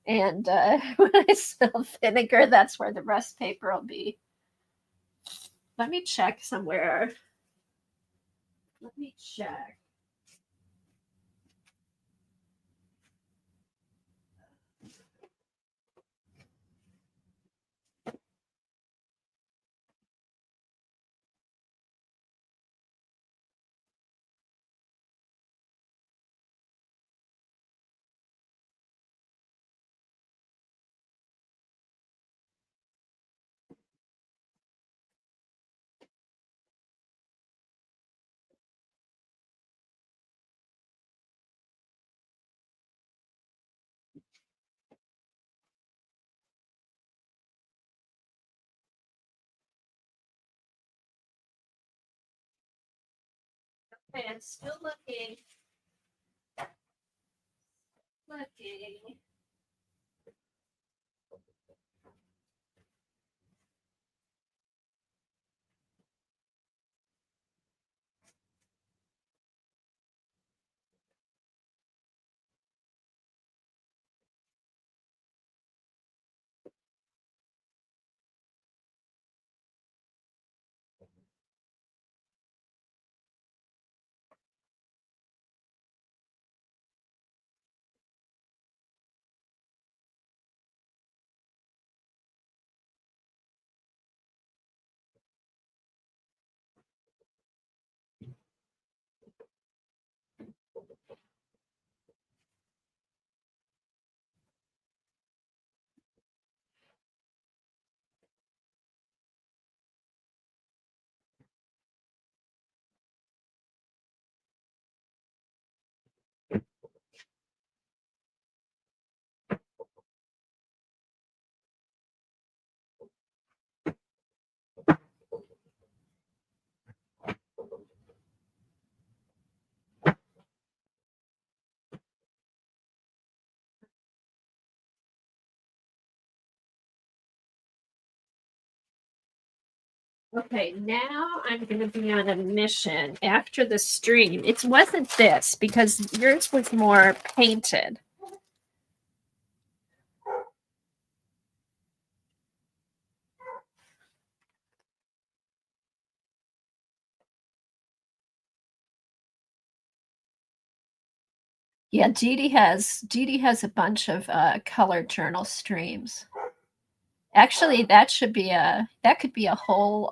And when I smell vinegar, that's where the rust paper will be. Let me check somewhere. Let me check. Okay, I'm still looking. Looking. Okay, now I'm going to be on a mission after the stream. It wasn't this because yours was more painted. Yeah, Dee Dee has a bunch of color journal streams. Actually, that could be a whole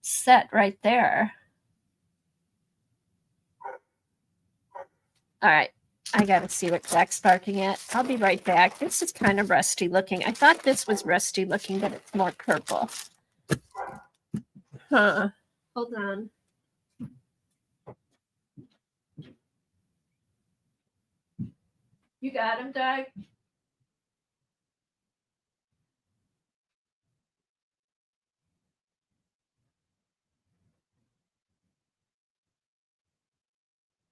set right there. All right. I gotta see what Jack's barking at. I'll be right back. This is kind of rusty looking. I thought this was rusty looking, but it's more purple. Huh. Hold on. You got him, Doug?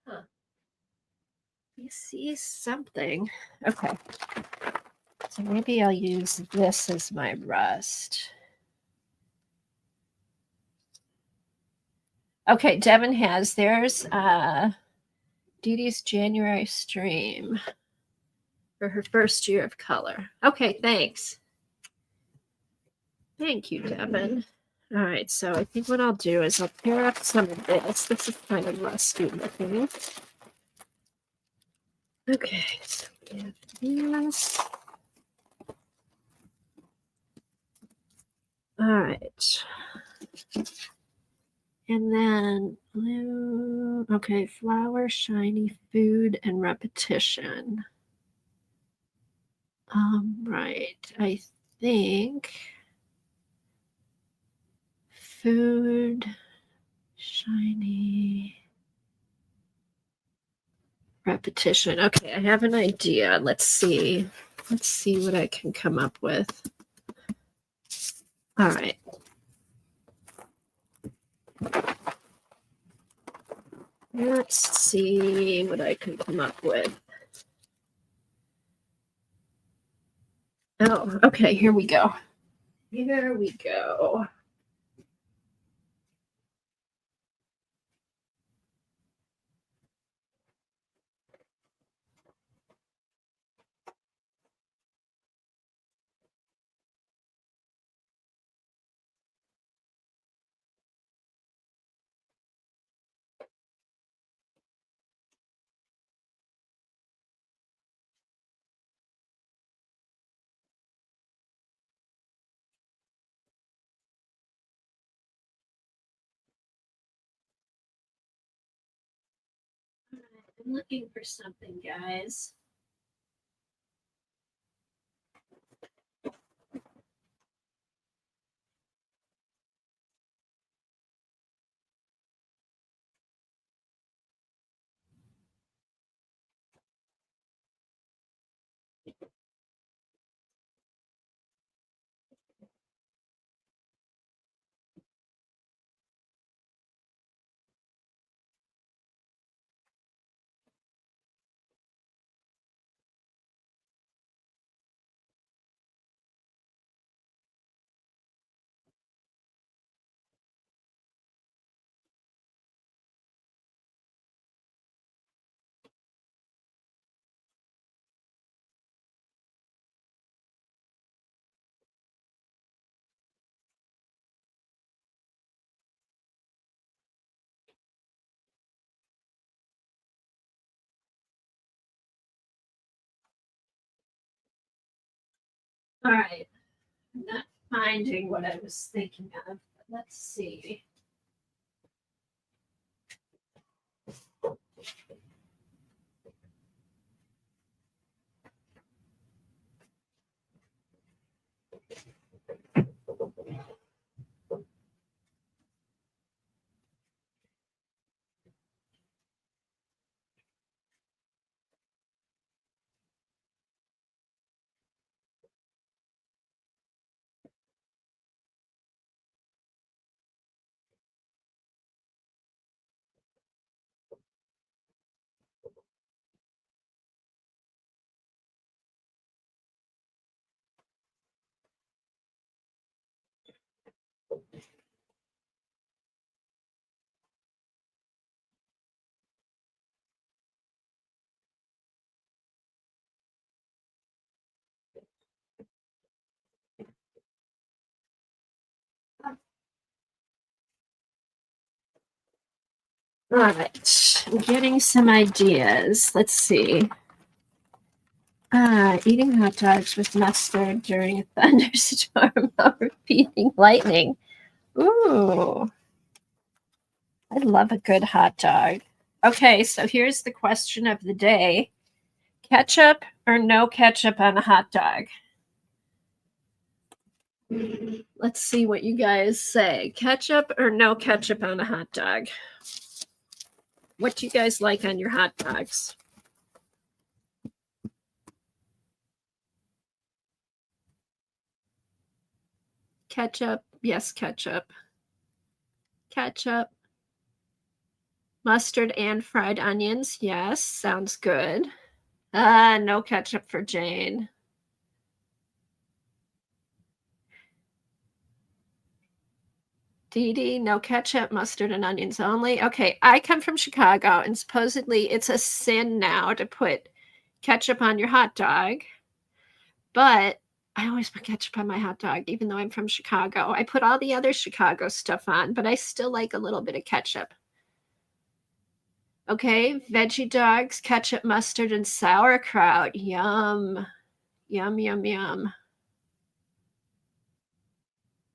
Huh. You see something. Okay. So maybe I'll use this as my rust. Okay, Devin has theirs. Dee Dee's January stream for her first year of color. Okay, thanks. Thank you, Devin. All right, so I think what I'll do is I'll pair up some of this. This is kind of rusty looking. Okay, so we have this. All right. And then blue. Okay, flower, shiny, food, and repetition. Right. I think food, shiny, repetition. Okay, I have an idea. Let's see. Let's see what I can come up with. All right. Let's see what I can come up with. Oh, okay, here we go. Here we go. I'm looking for something, guys. All right. I'm not finding what I was thinking of, but let's see. All right, I'm getting some ideas. Let's see. Eating hot dogs with mustard during a thunderstorm while repeating lightning. Ooh, I love a good hot dog. Okay, so here's the question of the day. Ketchup or no ketchup on a hot dog? Let's see what you guys say. Ketchup or no ketchup on a hot dog? What do you guys like on your hot dogs? Ketchup. Yes, ketchup. Ketchup. Mustard and fried onions. Yes, sounds good. No ketchup for Jane. Dee Dee, no ketchup, mustard, and onions only. Okay, I come from Chicago, and supposedly it's a sin now to put ketchup on your hot dog. But I always put ketchup on my hot dog, even though I'm from Chicago. I put all the other Chicago stuff on, but I still like a little bit of ketchup. Okay, veggie dogs, ketchup, mustard, and sauerkraut. Yum. Yum, yum, yum.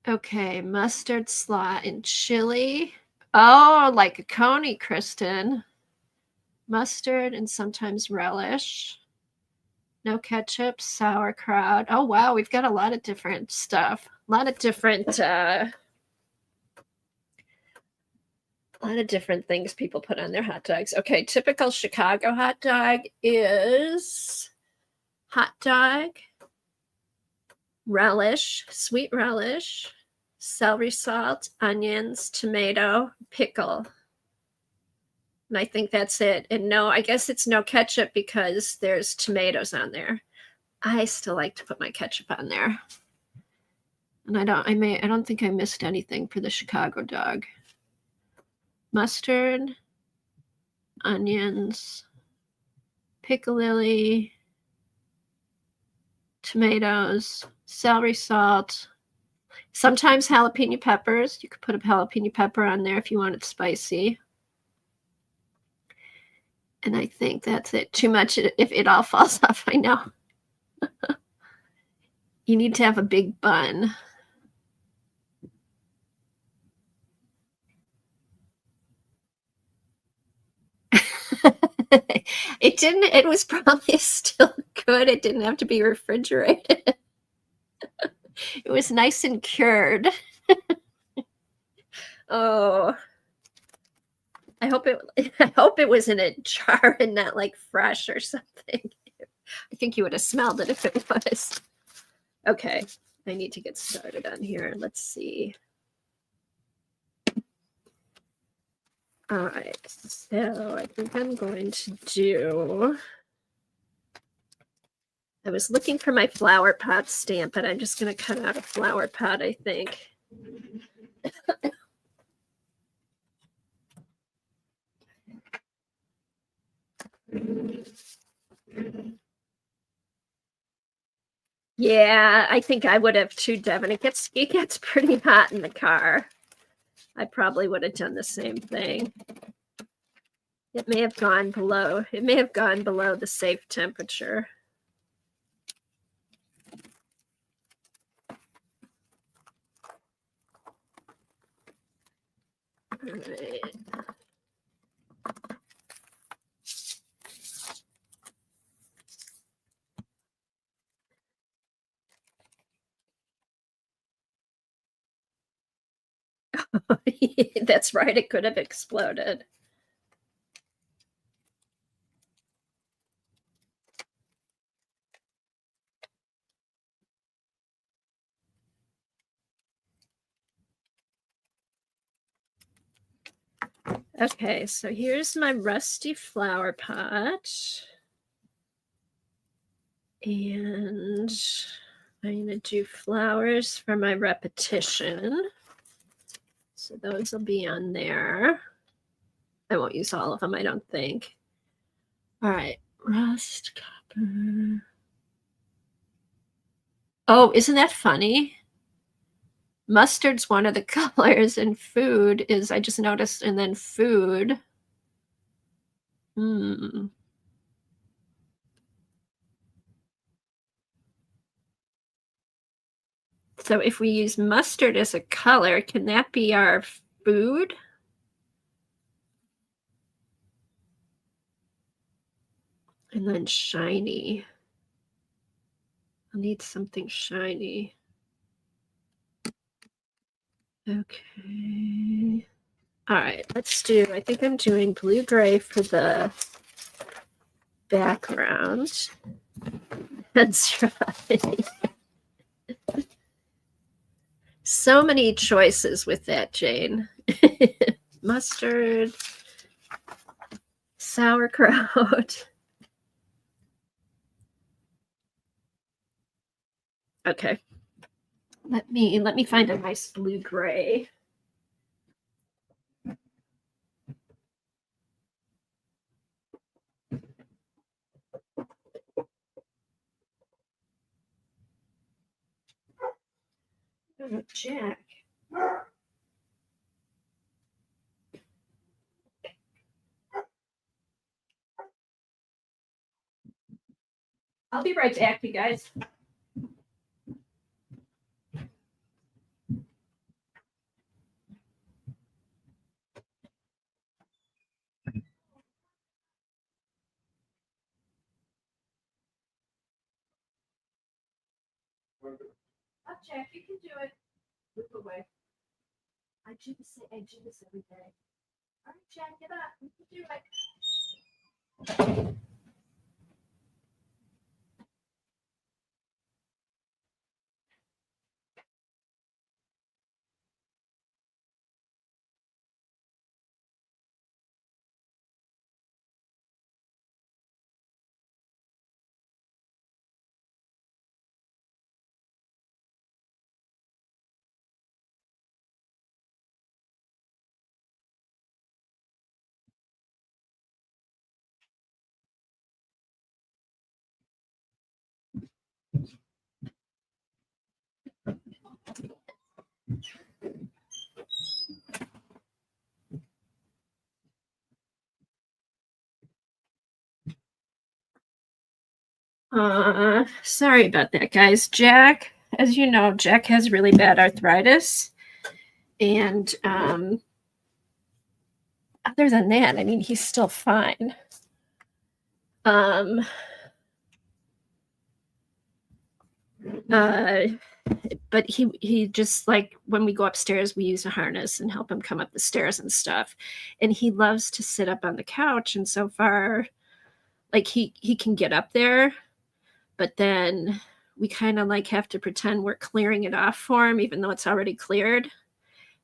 Okay, mustard, slaw, and chili. Oh, like a coney, Kristen. Mustard and sometimes relish. No ketchup, sauerkraut. Oh, wow, we've got a lot of different stuff. A lot of different things people put on their hot dogs. Okay, typical Chicago hot dog is hot dog, relish, sweet relish, celery salt, onions, tomato, pickle. And I think that's it. And no, I guess it's no ketchup because there's tomatoes on there. I still like to put my ketchup on there. And I don't think I missed anything for the Chicago dog. Mustard, onions, piccalilli, tomatoes, celery salt, sometimes jalapeno peppers. You could put a jalapeno pepper on there if you want it spicy. And I think that's it. Too much if it all falls off, I know. You need to have a big bun. It was probably still good. It didn't have to be refrigerated. It was nice and cured. Oh, I hope it was in a jar and not like fresh or something. I think you would have smelled it if it was. Okay, I need to get started on here. Let's see. All right, so I think I'm going to do. I was looking for my flower pot stamp, but I'm just going to cut out a flower pot, I think. Yeah, I think I would have too, Devin. It gets pretty hot in the car. I probably would have done the same thing. It may have gone below the safe temperature. right. That's right, it could have exploded. Okay, so here's my rusty flower pot. And I'm going to do flowers for my repetition. So those will be on there. I won't use all of them, I don't think. All right, rust, copper. Oh, isn't that funny? Mustard's one of the colors, and food is, I just noticed, and then food. So if we use mustard as a color, can that be our food? And then shiny. I'll need something shiny. Okay. All right, let's do, I think I'm doing blue-gray for the background. That's right. So many choices with that, Jane. Mustard, sauerkraut. Okay. Let me find a nice blue-gray. Oh, Jack. I'll be right back, you guys. Up, Jack, you can do it. Move away. I do this every day. All right, Jack, get up. You can do it. Sorry about that, guys. Jack, as you know, Jack has really bad arthritis. And other than that, I mean, he's still fine. But he just, like, when we go upstairs, we use a harness and help him come up the stairs and stuff. And he loves to sit up on the couch. And so far, like, he can get up there, but then we kind of like have to pretend we're clearing it off for him, even though it's already cleared.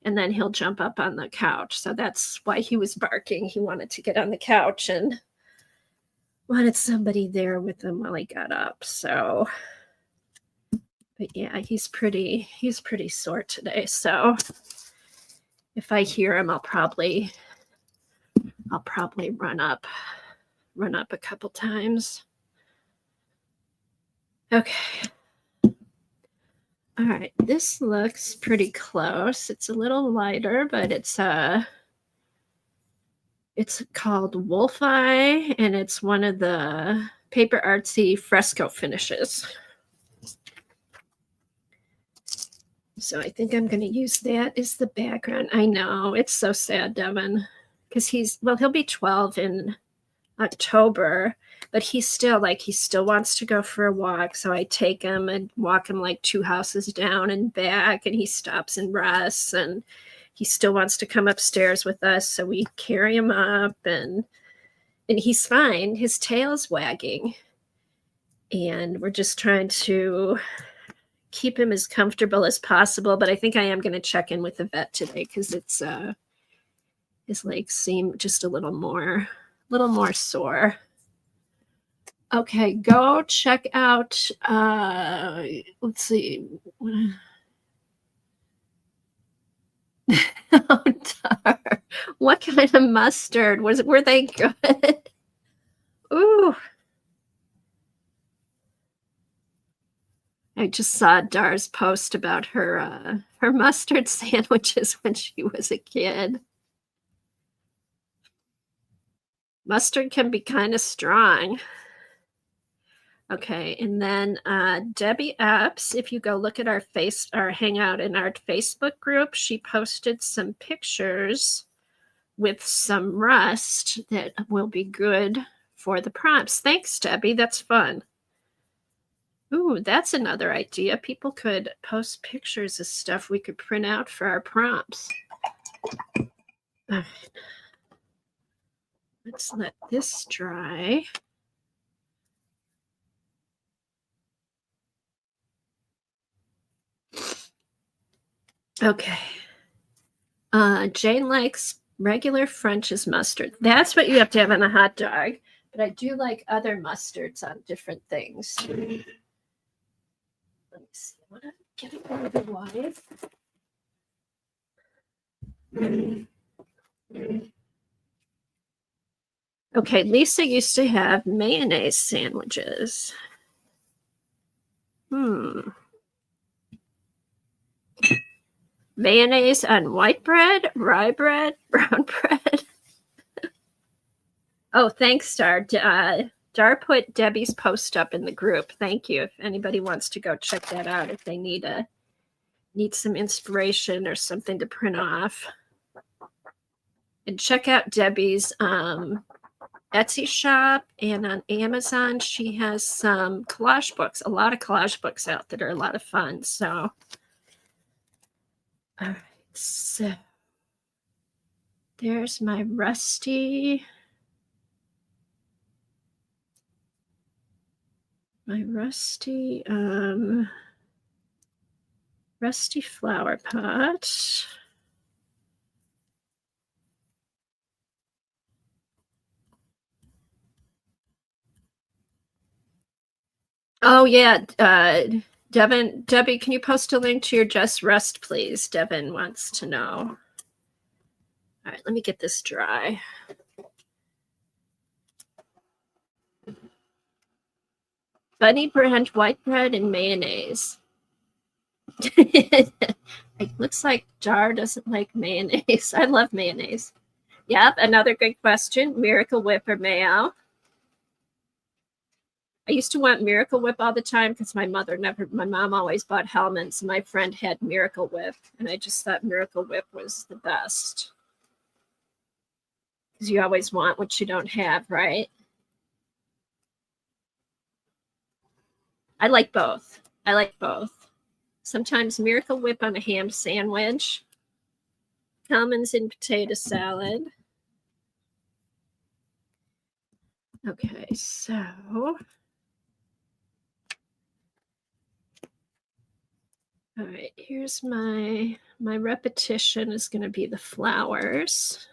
And then he'll jump up on the couch. So that's why he was barking. He wanted to get on the couch and wanted somebody there with him while he got up. So, but yeah, he's pretty sore today. So if I hear him, I'll probably run up a couple times. Okay. All right, this looks pretty close. It's a little lighter, but it's called Wolf Eye, and it's one of the Paper Artsy fresco finishes. So I think I'm going to use that as the background. I know, it's so sad, Devin, because he'll be 12 in October, but he still wants to go for a walk. So I take him and walk him like 2 houses down and back, and he stops and rests, and he still wants to come upstairs with us. So we carry him up, and he's fine. His tail's wagging, and we're just trying to keep him as comfortable as possible. But I think I am going to check in with the vet today because his legs seem just a little more sore. Okay, go check out, let's see. Oh, Dar. What kind of mustard? Were they good? Ooh. I just saw Dar's post about her mustard sandwiches when she was a kid. Mustard can be kind of strong. Okay, and then Debbie Epps, if you go look at our hangout in our Facebook group, she posted some pictures with some rust that will be good for the prompts. Thanks, Debbie. That's fun. Ooh, that's another idea. People could post pictures of stuff we could print out for our prompts. All right. Let's let this dry. Okay. Jane likes regular French's mustard. That's what you have to have on a hot dog. But I do like other mustards on different things. Let me see. I want to get it out of the wide. Okay, Lisa used to have mayonnaise sandwiches. Mayonnaise on white bread, rye bread, brown bread. Oh, thanks, Dar. Dar put Debbie's post up in the group. Thank you. If anybody wants to go check that out, if they need some inspiration or something to print off. And check out Debbie's Etsy shop, and on Amazon, she has some collage books, a lot of collage books out that are a lot of fun. So, all right, so there's my rusty flower pot. Oh yeah, Debbie, can you post a link to your Just Rest, please? Devin wants to know. All right, let me get this dry. Bunny bread, white bread, and mayonnaise. It looks like Jar doesn't like mayonnaise. I love mayonnaise. Yep, another good question. Miracle Whip or mayo? I used to want Miracle Whip all the time because my mom always bought Hellmann's. My friend had Miracle Whip, and I just thought Miracle Whip was the best. Because you always want what you don't have, right? I like both. Sometimes Miracle Whip on a ham sandwich. Hellmann's in potato salad. Okay, so all right, here's my repetition is going to be the flowers.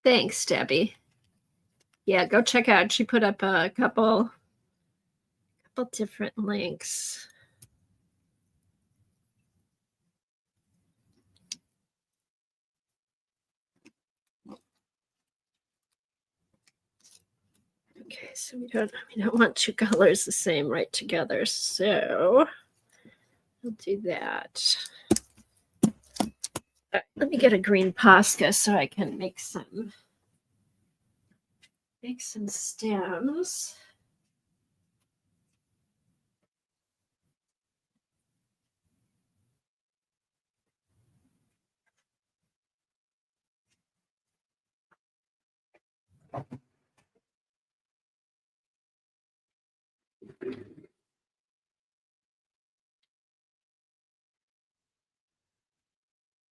Thanks, Debbie. Yeah, go check out. She put up a couple different links. so we don't want two colors the same right together, so we'll do that. Right, let me get a green Posca so I can make some stems.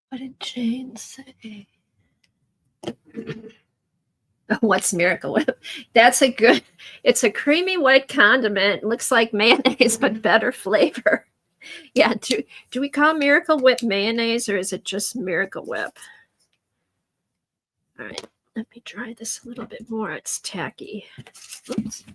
What did Jane say? What's Miracle Whip? That's a good, it's a creamy white condiment. Looks like mayonnaise, but better flavor. Yeah, do we call Miracle Whip mayonnaise or is it just Miracle Whip? All right, let me dry this a little bit more. It's tacky. Oops.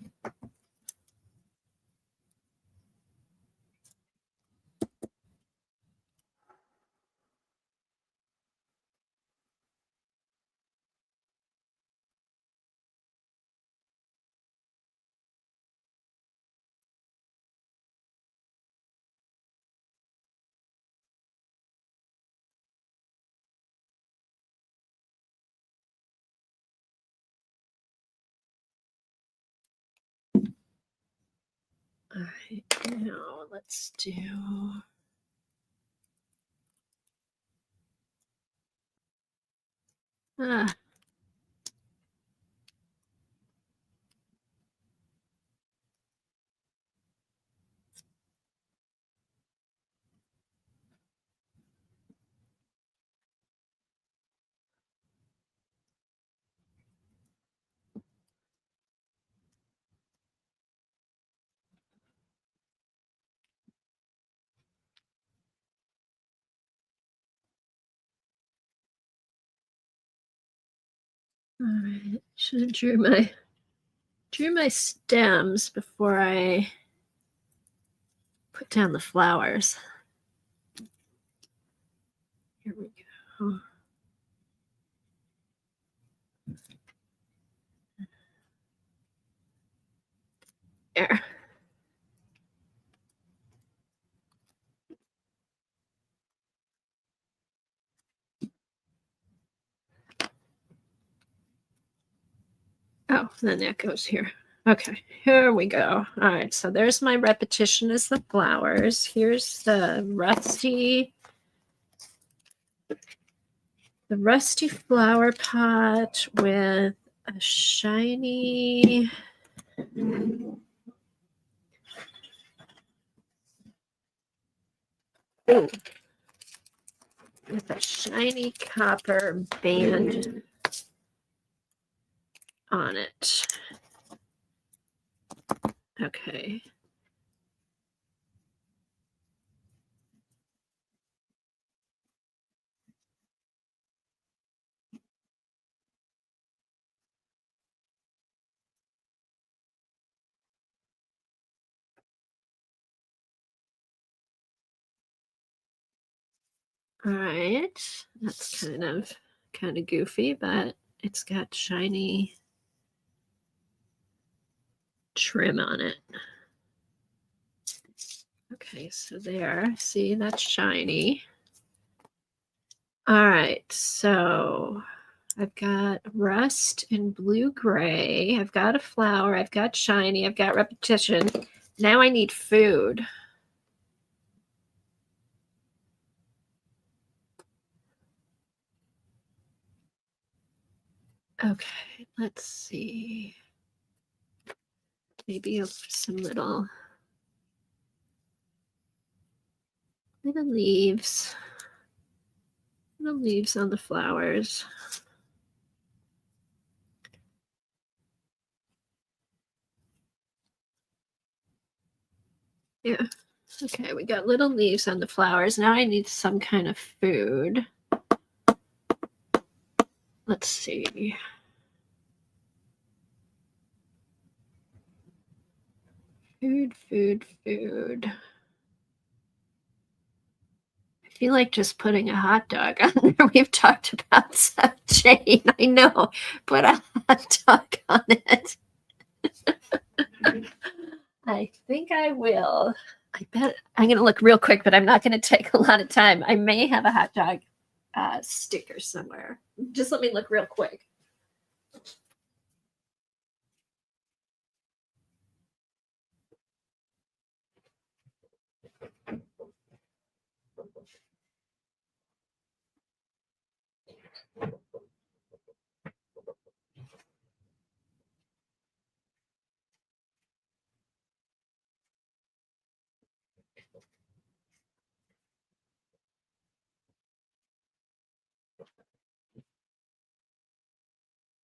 All right, now let's do. Ah. All right, should have drew my stems before I put down the flowers. Here we go. There. Oh, then that goes here. Okay, here we go. All right, so there's my repetition as the flowers. Here's the rusty flower pot with a shiny copper band on it. Okay. All right, that's kind of goofy, but it's got shiny trim on it. Okay, so there, see, that's shiny. All right, so I've got rust and blue gray. I've got a flower. I've got shiny. I've got repetition. Now I need food. Okay, let's see. Maybe I'll put some little leaves. Little leaves on the flowers. Yeah. Okay, we got little leaves on the flowers. Now I need some kind of food. Let's see. Food. I feel like just putting a hot dog on there. We've talked about that, Jane. I know. Put a hot dog on it. I think I will. I bet I'm going to look real quick, but I'm not going to take a lot of time. I may have a hot dog sticker somewhere. Just let me look real quick.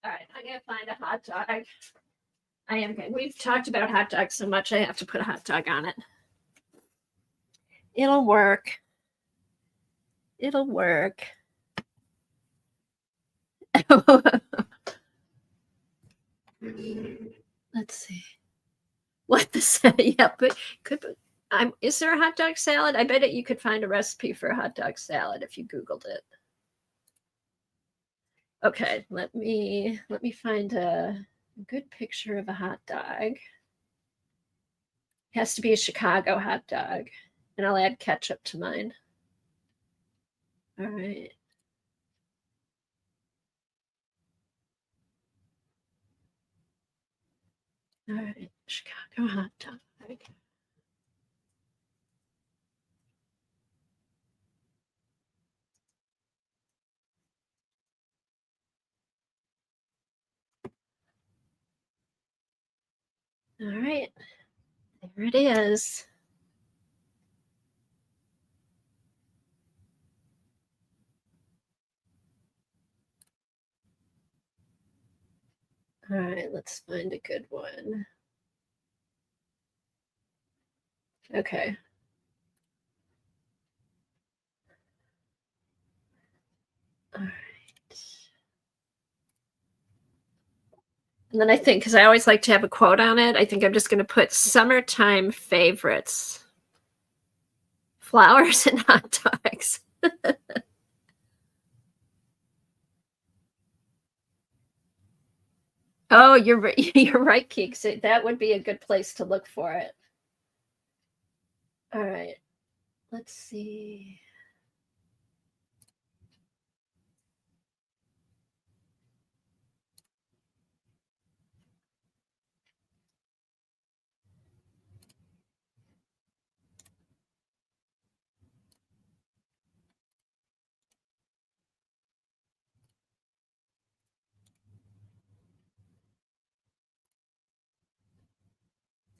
All right, I'm going to find a hot dog. I am good. We've talked about hot dogs so much, I have to put a hot dog on it. It'll work. It'll work. Let's see. What the yeah, but could is there a hot dog salad? I bet it you could find a recipe for a hot dog salad if you Googled it. Okay, let me find a good picture of a hot dog. It has to be a Chicago hot dog, and I'll add ketchup to mine. All right. All right, Chicago hot dog. All right, there it is. All right, let's find a good one. Okay. All right. And then I think, because I always like to have a quote on it, I think I'm just going to put summertime favorites. Flowers and hot dogs. Oh, you're right, Keeks. That would be a good place to look for it. All right. Let's see.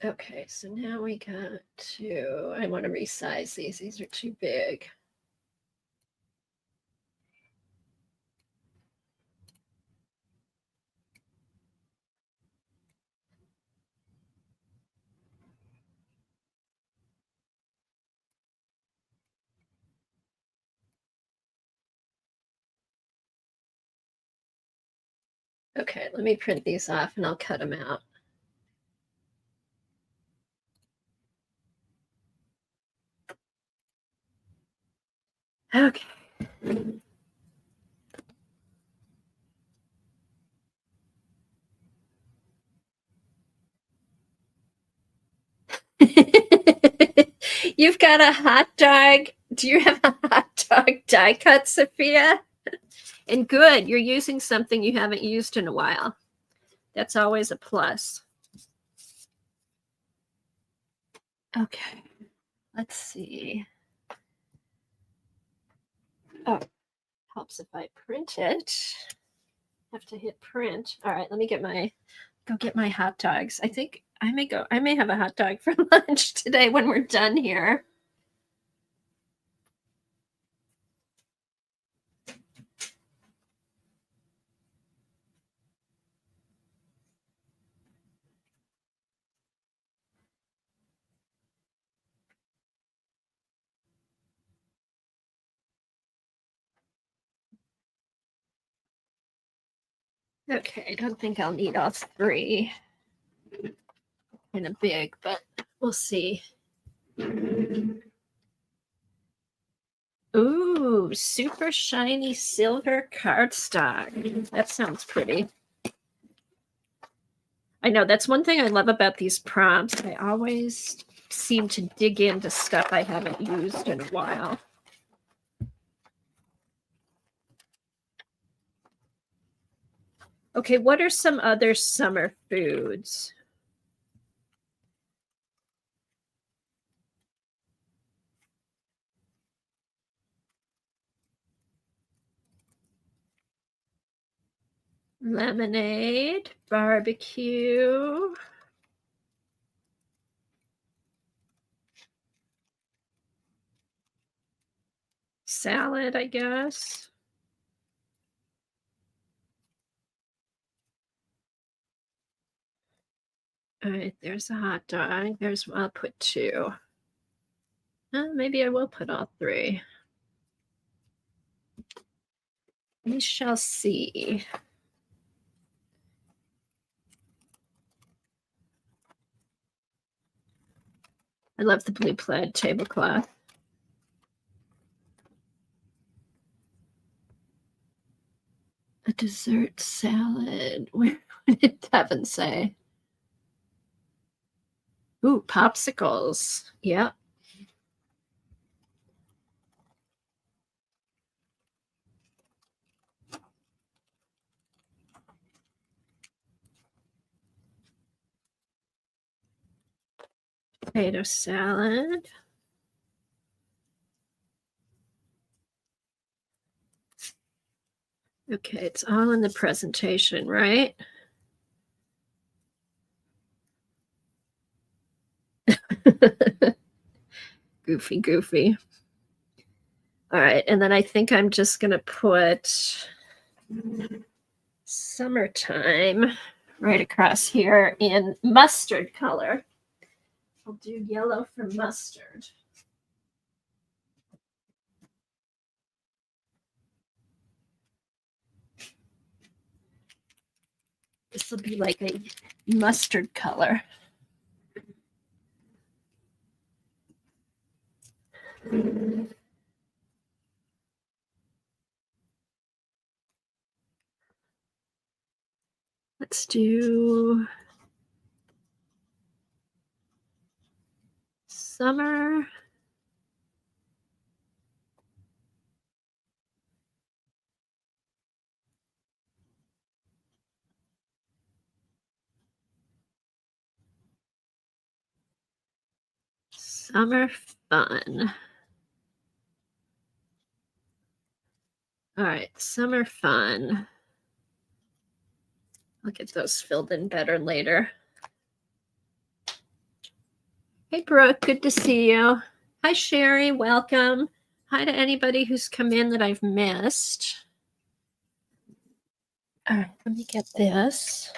Okay, so now we got to, I want to resize these. These are too big. Okay, let me print these off and I'll cut them out. Okay. You've got a hot dog. Do you have a hot dog die cut, Sophia? And good, you're using something you haven't used in a while. That's always a plus. Okay, let's see. Oh, helps if I print it. Have to hit print. All right, let me go get my hot dogs. I think I may have a hot dog for lunch today when we're done here. Okay, I don't think I'll need all three in a big, but we'll see. Ooh, super shiny silver cardstock. That sounds pretty. I know that's one thing I love about these prompts. I always seem to dig into stuff I haven't used in a while. Okay, what are some other summer foods? Lemonade, barbecue, salad, I guess. All right, there's a hot dog. I'll put 2. Maybe I will put all 3. We shall see. I love the blue plaid tablecloth. A dessert salad. What did Devin say? Ooh, popsicles. Yeah. Potato salad. Okay, it's all in the presentation, right? Goofy. All right, and then I think I'm just going to put summertime right across here in mustard color. I'll do yellow for mustard. This will be like a mustard color. Let's do summer. Summer fun. All right, summer fun. I'll get those filled in better later. Hey, Brooke, good to see you. Hi, Sherry, welcome. Hi to anybody who's come in that I've missed. All right, let me get this.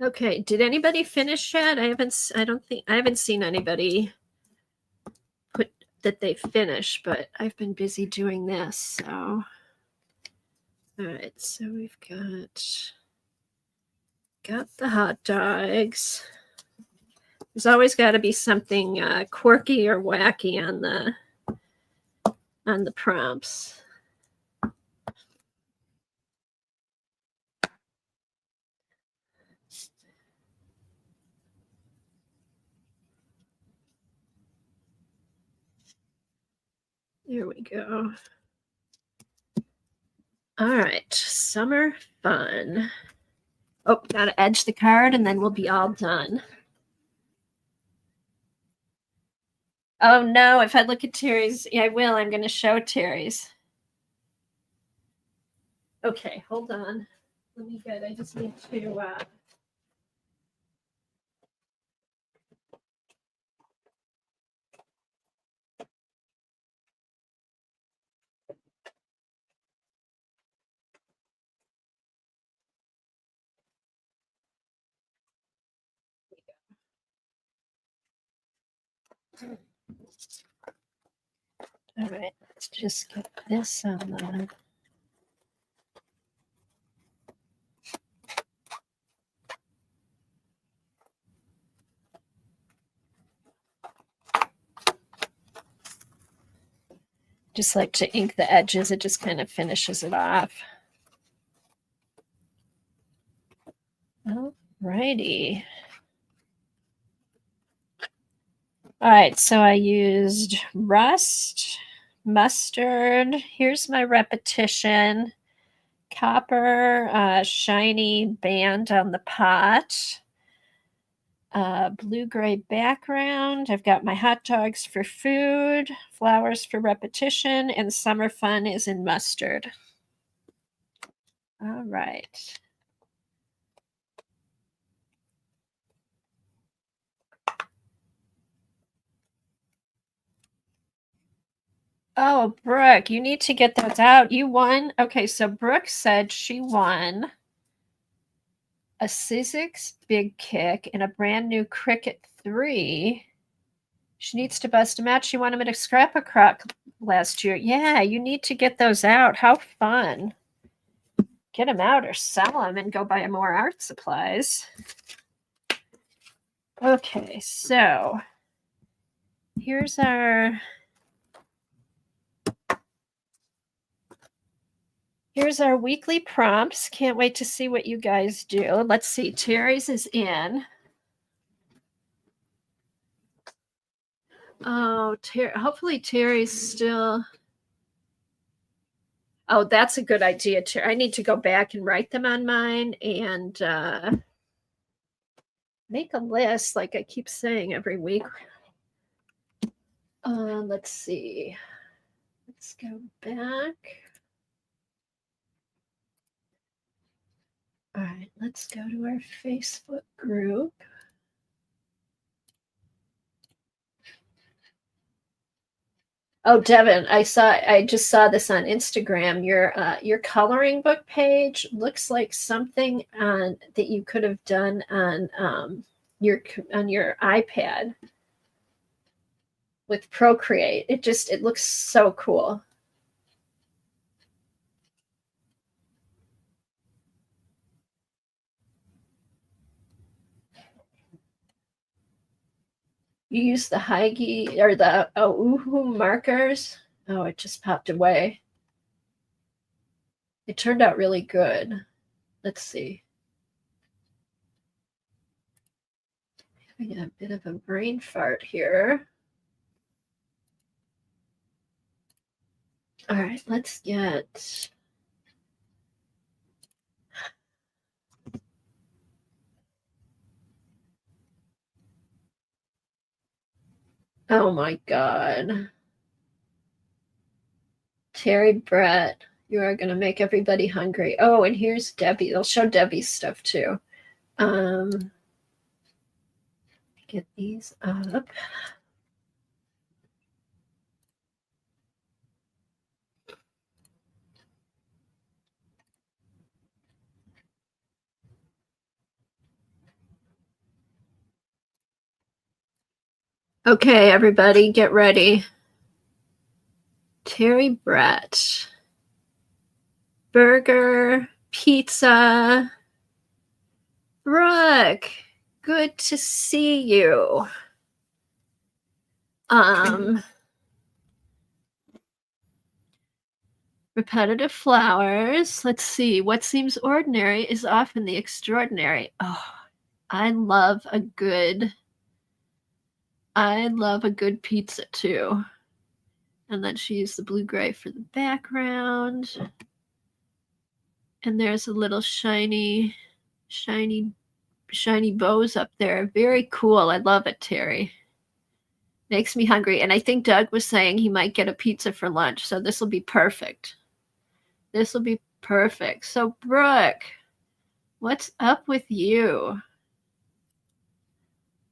Okay, did anybody finish yet? I haven't seen anybody put that they finished, but I've been busy doing this, so. All right, so we've got the hot dogs. There's always got to be something quirky or wacky on the prompts. There we go. All right, summer fun. Oh, gotta edge the card and then we'll be all done. Oh no, if I look at Terry's, yeah, I will. I'm gonna show Terry's. Okay, hold on. Let me get, I just need to all right, let's just get this on the Just like to ink the edges, it just kind of finishes it off. Alrighty. All right, so I used rust, mustard. Here's my repetition. Copper, shiny band on the pot. Blue-gray background. I've got my hot dogs for food, flowers for repetition, and summer fun is in mustard. All right. Oh, Brooke, you need to get those out. You won. Okay, so Brooke said she won a Sizzix Big Kick and a brand new Cricut 3. She needs to bust them out. She won them at a Scrap a Crock last year. Yeah, you need to get those out. How fun. Get them out or sell them and go buy more art supplies. Okay, so here's our weekly prompts. Can't wait to see what you guys do. Let's see. Terry's is in. Oh, hopefully Terry's still. Oh, that's a good idea, Terry. I need to go back and write them on mine and make a list like I keep saying every week. Let's see. Let's go back. All right, let's go to our Facebook group. Oh, Devin, I just saw this on Instagram. Your coloring book page looks like something that you could have done on your iPad with Procreate. It looks so cool. You use the Heige or the Oohoo markers. Oh, it just popped away. It turned out really good. Let's see. I got a bit of a brain fart here. All right, let's get. Oh my God. Terry Brett, you are going to make everybody hungry. Oh, and here's Debbie. They'll show Debbie's stuff too. Get these up. Okay, everybody, get ready. Terry Brett. Burger, pizza. Brooke, good to see you. Repetitive flowers. Let's see. What seems ordinary is often the extraordinary. Oh, I love a good pizza too. And then she used the blue-gray for the background. And there's a little shiny bows up there. Very cool. I love it, Terry. Makes me hungry. And I think Doug was saying he might get a pizza for lunch. So this will be perfect. This will be perfect. So, Brooke, what's up with you?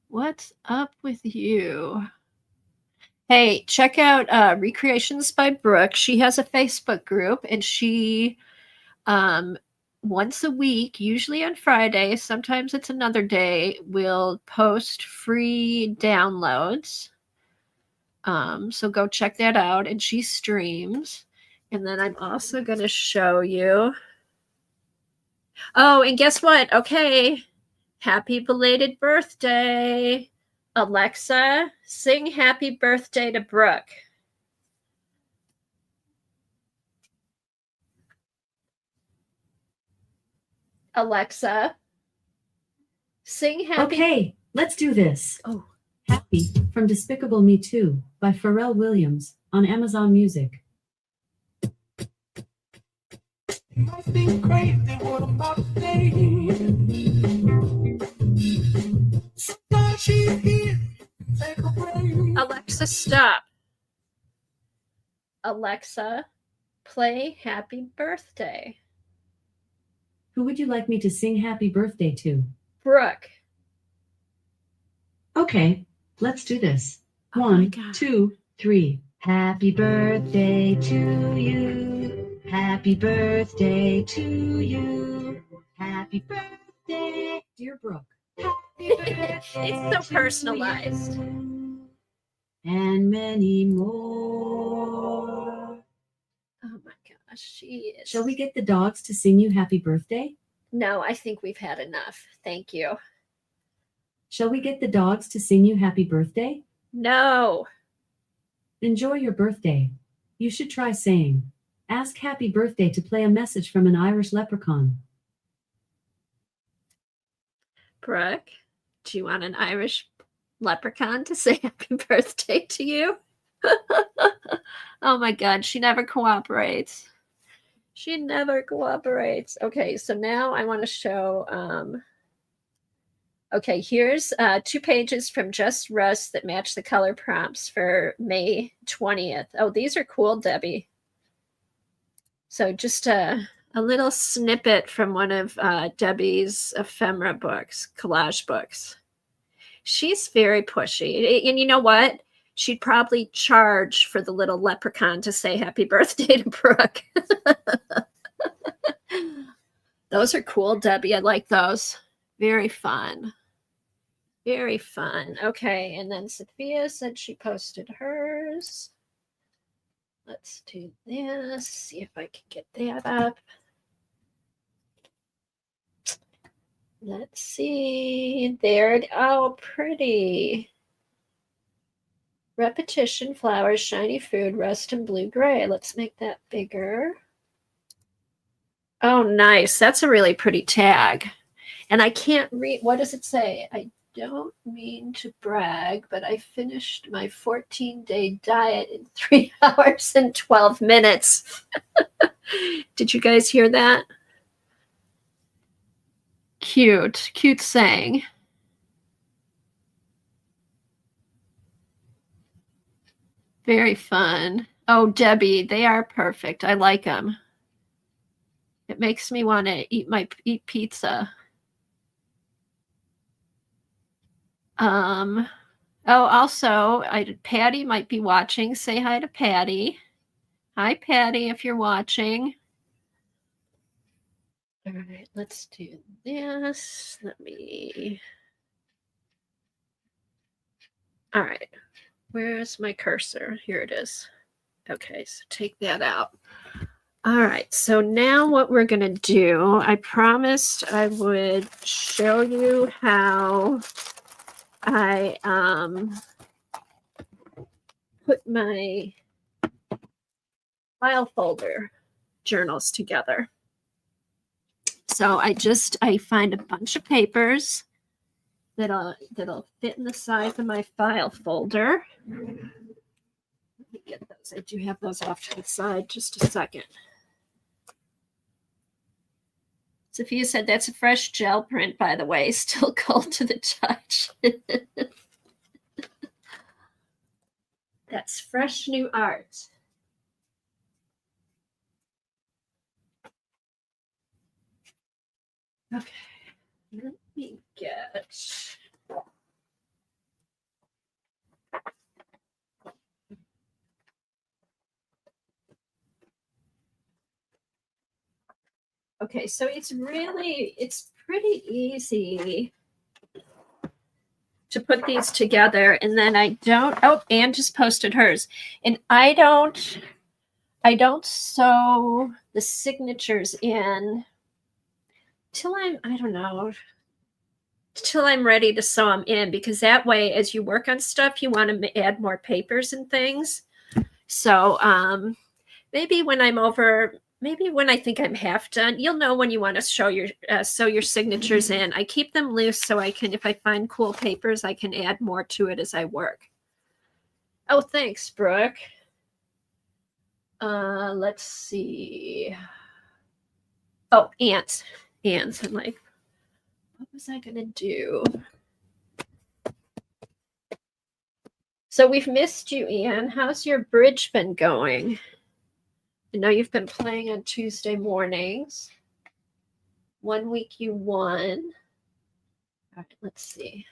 What's up with you? Hey, check out Recreations by Brooke. She has a Facebook group, and she once a week, usually on Friday, sometimes it's another day, will post free downloads. So go check that out. And she streams. And then I'm also going to show you. Oh, and guess what? Okay. Happy belated birthday. Alexa, sing happy birthday to Brooke. Alexa, sing Happy. Okay, let's do this. Oh. Happy from Despicable Me 2 by Pharrell Williams on Amazon Music. You might think crazy what I'm about to say. Sometimes she's here, take a break. Alexa, stop. Alexa, play Happy Birthday. Who would you like me to sing Happy Birthday to? Brooke. Okay, let's do this. Oh 1, 2, 3. Happy birthday to you. Happy birthday to you. Happy birthday, dear Brooke. Happy birthday It's so personalized. And many more. Oh my gosh, she is. Shall we get the dogs to sing you happy birthday? No, I think we've had enough. Thank you. Shall we get the dogs to sing you happy birthday? No. Enjoy your birthday. You should try saying, ask happy birthday to play a message from an Irish leprechaun. Brooke, do you want an Irish leprechaun to say happy birthday to you? Oh my God, she never cooperates. She never cooperates. Okay, so now I want to show, okay, here's 2 pages from Just Russ that match the color prompts for May 20th. Oh, these are cool, Debbie. So just a little snippet from one of Debbie's ephemera books, collage books. She's very pushy. And you know what? She'd probably charge for the little leprechaun to say happy birthday to Brooke. Those are cool, Debbie. I like those. Very fun. Very fun. Okay, and then Sophia said she posted hers. Let's do this. See if I can get that up. Let's see. There it. Oh, pretty. Repetition, flowers, shiny food, rust, and blue-gray. Let's make that bigger. Oh, nice. That's a really pretty tag. And I can't read. What does it say? I don't mean to brag, but I finished my 14-day diet in 3 hours and 12 minutes. Did you guys hear that? Cute. Cute saying. Very fun. Oh, Debbie, they are perfect. I like them. It makes me want to eat pizza. Oh, also, Patty might be watching. Say hi to Patty. Hi, Patty, if you're watching. All right, let's do this. All right. Where's my cursor? Here it is. Okay, so take that out. All right, so now what we're going to do, I promised I would show you how I put my file folder journals together. So I find a bunch of papers that'll fit in the size of my file folder. Let me get those. I do have those off to the side. Just a second. Sophia said that's a fresh gel print, by the way, still cold to the touch. That's fresh new art. Okay, let me get... Okay, so it's pretty easy to put these together, and then Anne just posted hers, and I don't sew the signatures in till I'm ready to sew them in, because that way, as you work on stuff, you want to add more papers and things. So maybe when I'm over maybe when I think I'm half done, you'll know when you want to sew your signatures in. I keep them loose so I can, if I find cool papers, I can add more to it as I work. Oh, thanks, Brooke. Let's see. Oh, ants. Ants. I'm like, what was I gonna do? So we've missed you, Ian. How's your bridge been going? I know you've been playing on Tuesday mornings. 1 week you won. All right, let's see.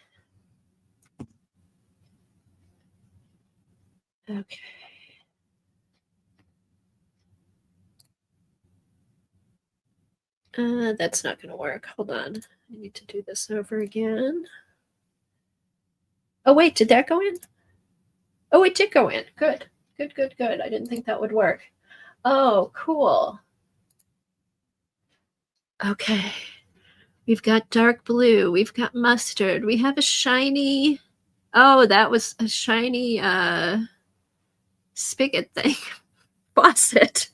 Okay. That's not going to work. Hold on. I need to do this over again. Oh, wait, did that go in? Oh, it did go in. Good. Good, good, good. I didn't think that would work. Oh, cool. Okay. We've got dark blue. We've got mustard. We have a shiny. Oh, that was a shiny spigot thing. Faucet.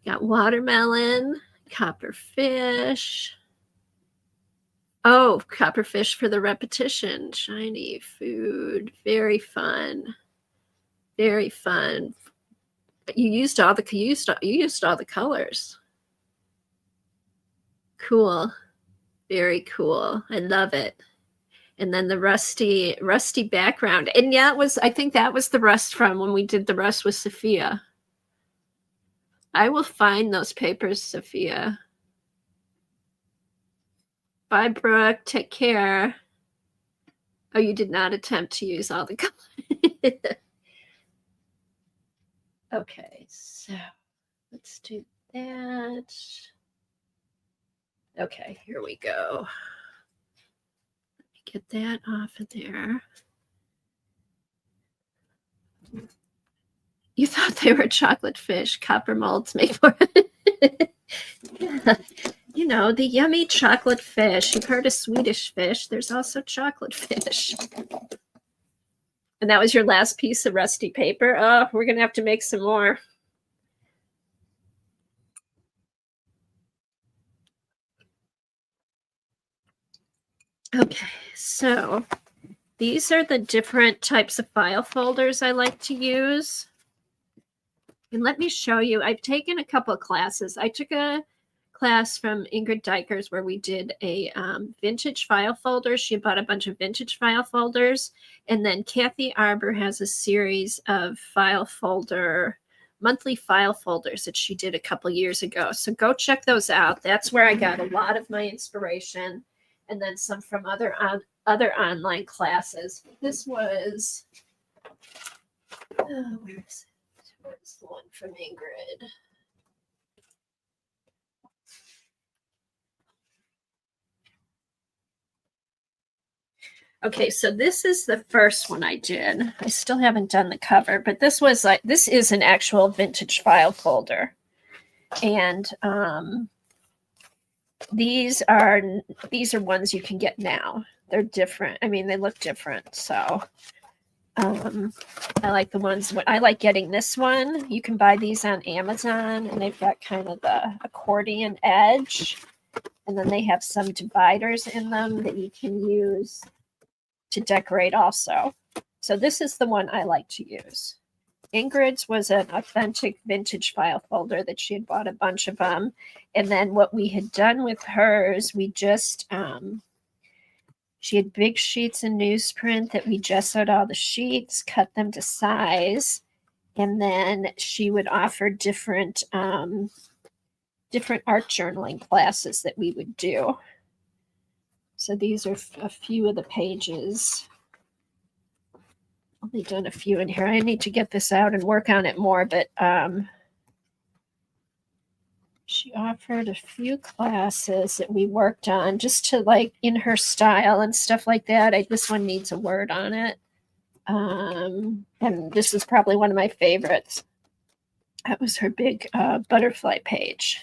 Got watermelon, copperfish. Oh, copperfish for the repetition. Shiny food. Very fun. Very fun. You used all the colors. Cool. Very cool. I love it. And then the rusty background. And yeah, I think that was the rust from when we did the rust with Sophia. I will find those papers, Sophia. Bye, Brooke. Take care. Oh, you did not attempt to use all the colors. Okay, so let's do that. Okay, here we go. Let me get that off of there. You thought they were chocolate fish. Copper molds made for it. Yeah. You know, the yummy chocolate fish. You've heard of Swedish fish. There's also chocolate fish. And that was your last piece of rusty paper. Oh, we're going to have to make some more. Okay, so these are the different types of file folders I like to use. And let me show you. I've taken a couple of classes. I took a class from Ingrid Dykers where we did a vintage file folder. She bought a bunch of vintage file folders. And then Kathy Arbor has a series of monthly file folders that she did a couple years ago. So go check those out. That's where I got a lot of my inspiration. And then some from other online classes. This was, where is it? Where's the one from Ingrid? Okay, so this is the first one I did. I still haven't done the cover, but this is an actual vintage file folder. And these are ones you can get now. They're different. I mean, they look different. So I like the ones. I like getting this one. You can buy these on Amazon, and they've got kind of the accordion edge. And then they have some dividers in them that you can use to decorate also. So this is the one I like to use. Ingrid's was an authentic vintage file folder that she had bought a bunch of them. And then what we had done with hers, we just, she had big sheets of newsprint that we gessoed all the sheets, cut them to size. And then she would offer different art journaling classes that we would do. So these are a few of the pages. Only done a few in here. I need to get this out and work on it more, but she offered a few classes that we worked on just to like in her style and stuff like that. This one needs a word on it. And this is probably one of my favorites. That was her big butterfly page.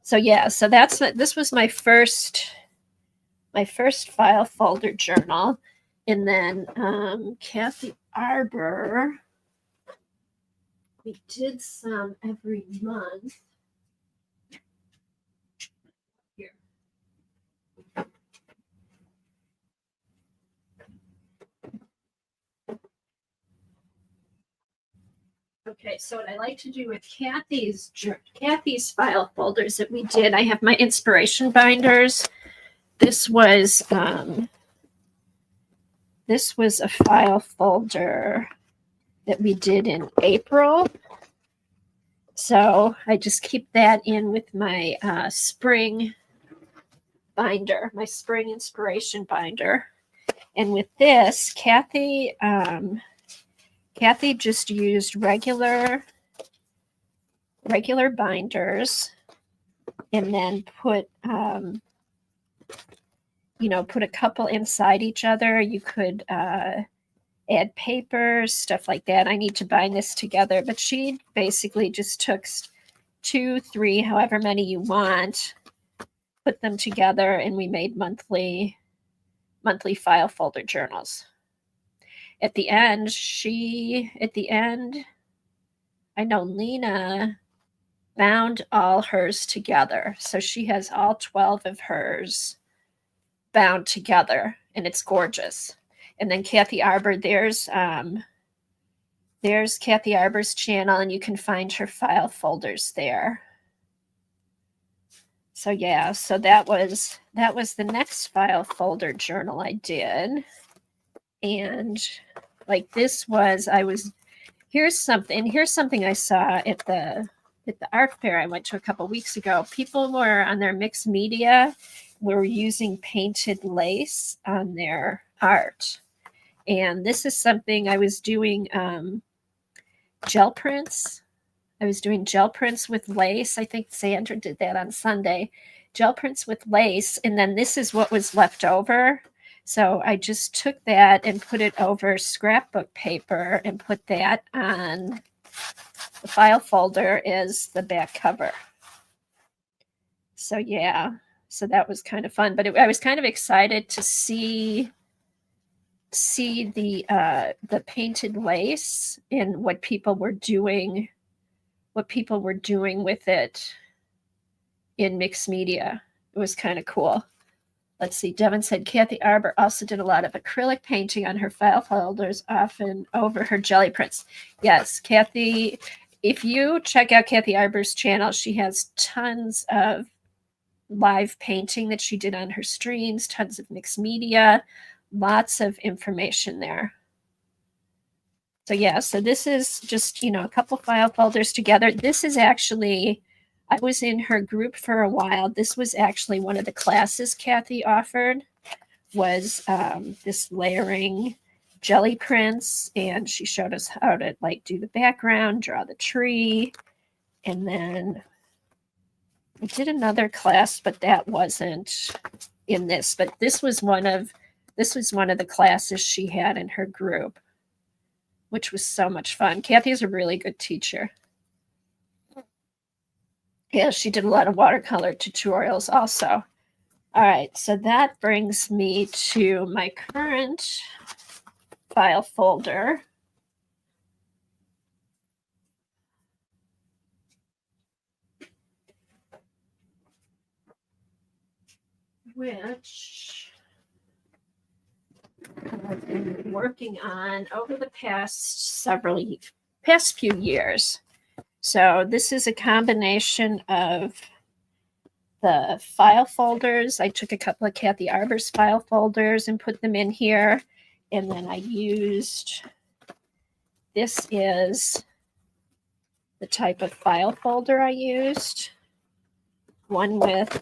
So yeah, so this was my first file folder journal. And then Kathy Arbor we did some every month. Here. Okay, so what I like to do with Kathy's file folders that we did, I have my inspiration binders. This was a file folder that we did in April. So I just keep that in with my spring binder, my spring inspiration binder. And with this, Kathy just used regular binders, and then put put a couple inside each other. You could add papers, stuff like that. I need to bind this together, but she basically just took 2, 3, however many you want, put them together, and we made monthly file folder journals. At the end, I know Lena bound all hers together. So she has all 12 of hers bound together, and it's gorgeous. And then Kathy Arbor, there's Kathy Arbor's channel, and you can find her file folders there. So yeah, so that was the next file folder journal I did. And like this was, here's something I saw at the art fair I went to a couple weeks ago. People were on their mixed media, were using painted lace on their art. And this is something I was doing gel prints. I was doing gel prints with lace. I think Sandra did that on Sunday. Gel prints with lace. And then this is what was left over. So I just took that and put it over scrapbook paper and put that on the file folder as the back cover. So yeah, so that was kind of fun. But I was kind of excited to see the painted lace and what people were doing with it in mixed media. It was kind of cool. Let's see. Devin said Kathy Arbor also did a lot of acrylic painting on her file folders, often over her jelly prints. Yes, Kathy, if you check out Kathy Arbor's channel, she has tons of live painting that she did on her streams, tons of mixed media, lots of information there. So yeah, so this is just, a couple file folders together. This is actually, I was in her group for a while. This was actually one of the classes Kathy offered, was this layering jelly prints. And she showed us how to do the background, draw the tree. And then I did another class, but that wasn't in this. But this was one of the classes she had in her group, which was so much fun. Kathy is a really good teacher. Yeah, she did a lot of watercolor tutorials also. All right, so that brings me to my current file folder, which I've been working on over the past few years. So this is a combination of the file folders. I took a couple of Kathy Arbor's file folders and put them in here. And then I used, this is the type of file folder I used. One with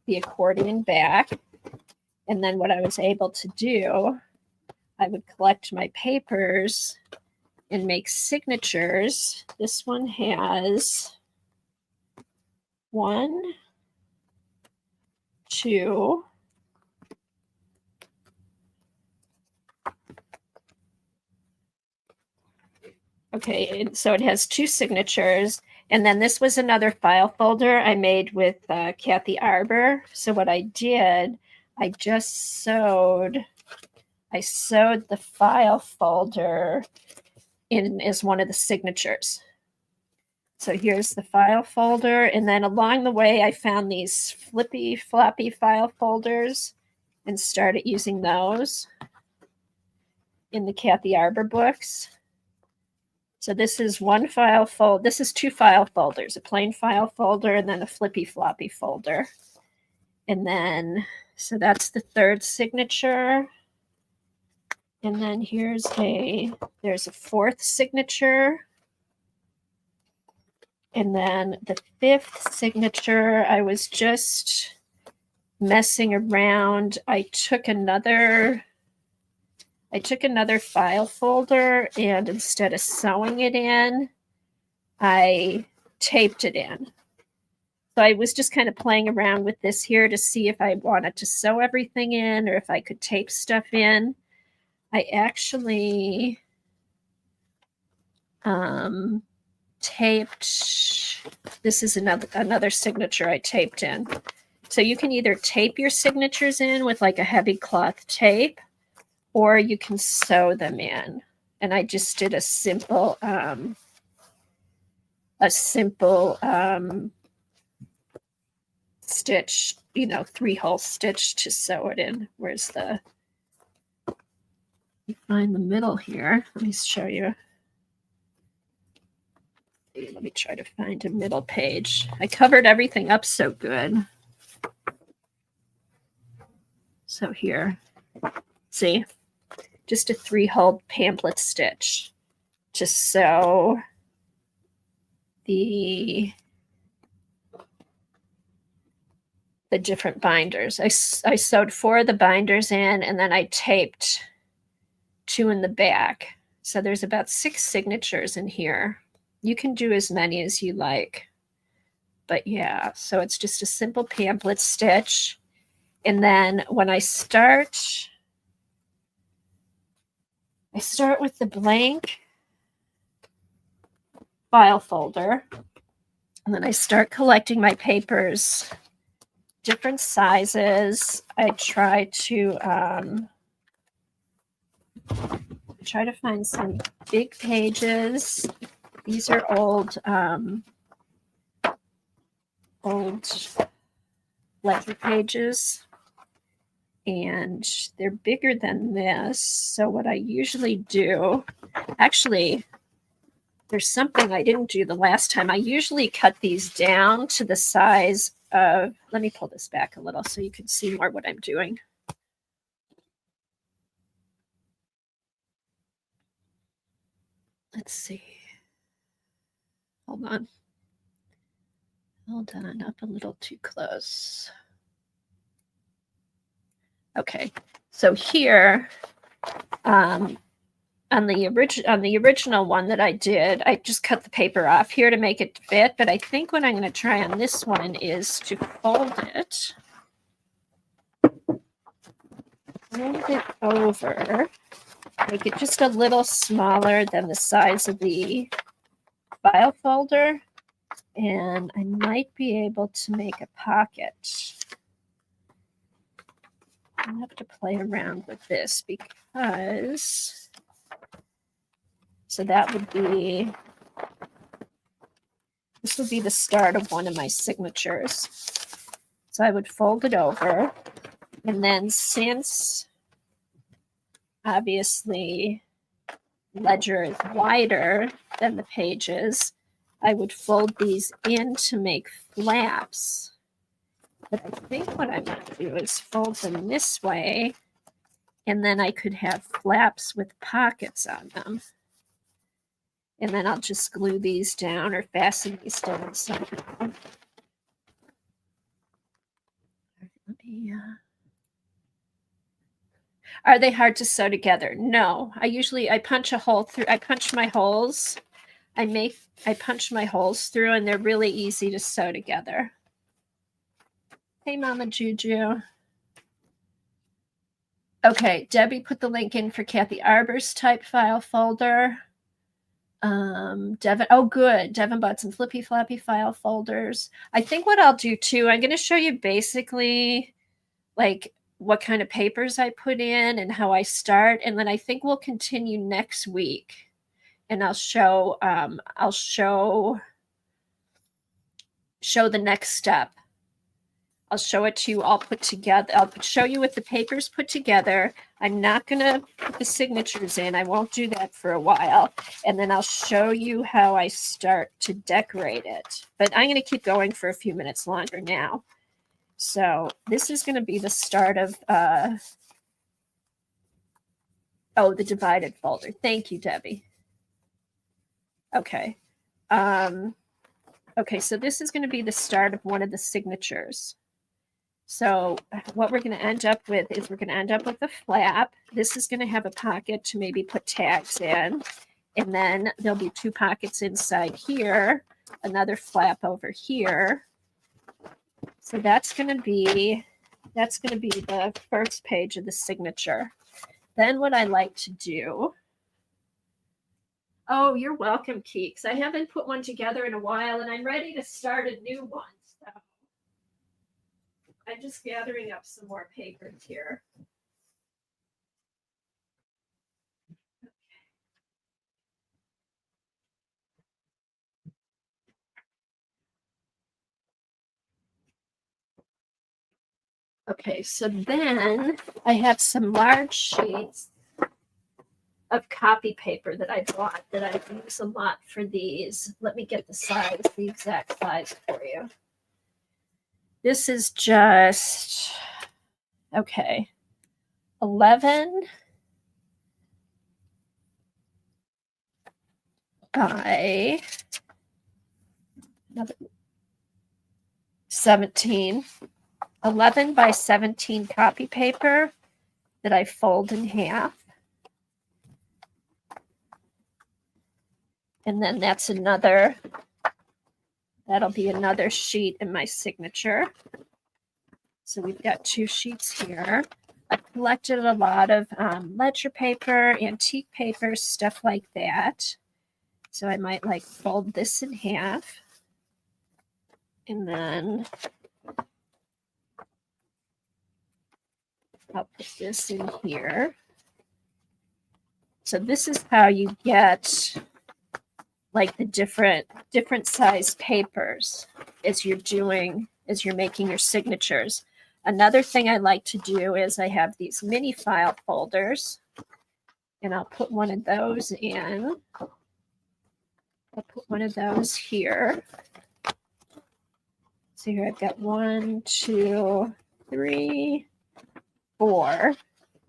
the accordion back. And then what I was able to do, I would collect my papers and make signatures. This one has 1, 2, okay, so it has 2 signatures. And then this was another file folder I made with Kathy Arbor. So what I did, I sewed the file folder in as one of the signatures. So here's the file folder. And then along the way, I found these flippy floppy file folders and started using those in the Kathy Arbor books. So this is one file folder. This is two file folders, a plain file folder and then a flippy floppy folder. And then, so that's the third signature. And then there's a fourth signature. And then the fifth signature, I was just messing around. I took another file folder, and instead of sewing it in, I taped it in. So I was just kind of playing around with this here to see if I wanted to sew everything in or if I could tape stuff in. I actually taped, this is another signature I taped in. So you can either tape your signatures in with like a heavy cloth tape, or you can sew them in. And I just did a simple stitch, 3-hole stitch to sew it in. Where's the, find the middle here. Let me show you. Let me try to find a middle page. I covered everything up so good. So here, see, just a 3-hole pamphlet stitch to sew the different binders. I sewed 4 of the binders in, and then I taped 2 in the back. So there's about 6 signatures in here. You can do as many as you like. But yeah, so it's just a simple pamphlet stitch. And then when I start with the blank file folder, and then I start collecting my papers, different sizes. I try to find some big pages. These are old ledger pages, and they're bigger than this. So what I usually do, actually, there's something I didn't do the last time. I usually cut these down to the size of, let me pull this back a little so you can see more what I'm doing. Let's see. Hold on, up a little too close. Okay, so here, on the original one that I did, I just cut the paper off here to make it fit. But I think what I'm going to try on this one is to fold it over, make it just a little smaller than the size of the file folder, and I might be able to make a pocket. I have to play around with this because, so that would be, this would be the start of one of my signatures. So I would fold it over, and then since obviously ledger is wider than the pages, I would fold these in to make flaps. But I think what I'm going to do is fold them this way, and then I could have flaps with pockets on them. And then I'll just glue these down or fasten these down somehow. Are they hard to sew together? No. I punch a hole through. I punch my holes. I punch my holes through, and they're really easy to sew together. Hey, Mama Juju. Okay, Debbie put the link in for Kathy Arbor's type file folder. Devin, oh good, Devin bought some flippy floppy file folders. I think what I'll do too, I'm going to show you basically like what kind of papers I put in and how I start, and then I think we'll continue next week, and I'll show show the next step. I'll show it to you all put together. I'll show you with the papers put together. I'm not going to put the signatures in. I won't do that for a while. And then I'll show you how I start to decorate it. But I'm going to keep going for a few minutes longer now. So this is going to be the start of, the divided folder. Thank you, Debbie. Okay. Okay, so this is going to be the start of one of the signatures. So what we're going to end up with is we're going to end up with a flap. This is going to have a pocket to maybe put tags in. And then there'll be 2 pockets inside here, another flap over here. So that's going to be the first page of the signature. Then what I like to do. Oh, you're welcome, Keeks. I haven't put one together in a while, and I'm ready to start a new one. So I'm just gathering up some more papers here. Okay, so then I have some large sheets of copy paper that I bought that I use a lot for these. Let me get the exact size for you. This is just, 11 by 17. 11 by 17 copy paper that I fold in half. And then that'll be another sheet in my signature. So we've got 2 sheets here. I collected a lot of ledger paper, antique paper, stuff like that. So I might fold this in half. And then I'll put this in here. So this is how you get the different size papers as you're making your signatures. Another thing I like to do is I have these mini file folders, and I'll put one of those in. I'll put one of those here. So here I've got 1, 2, 3, 4.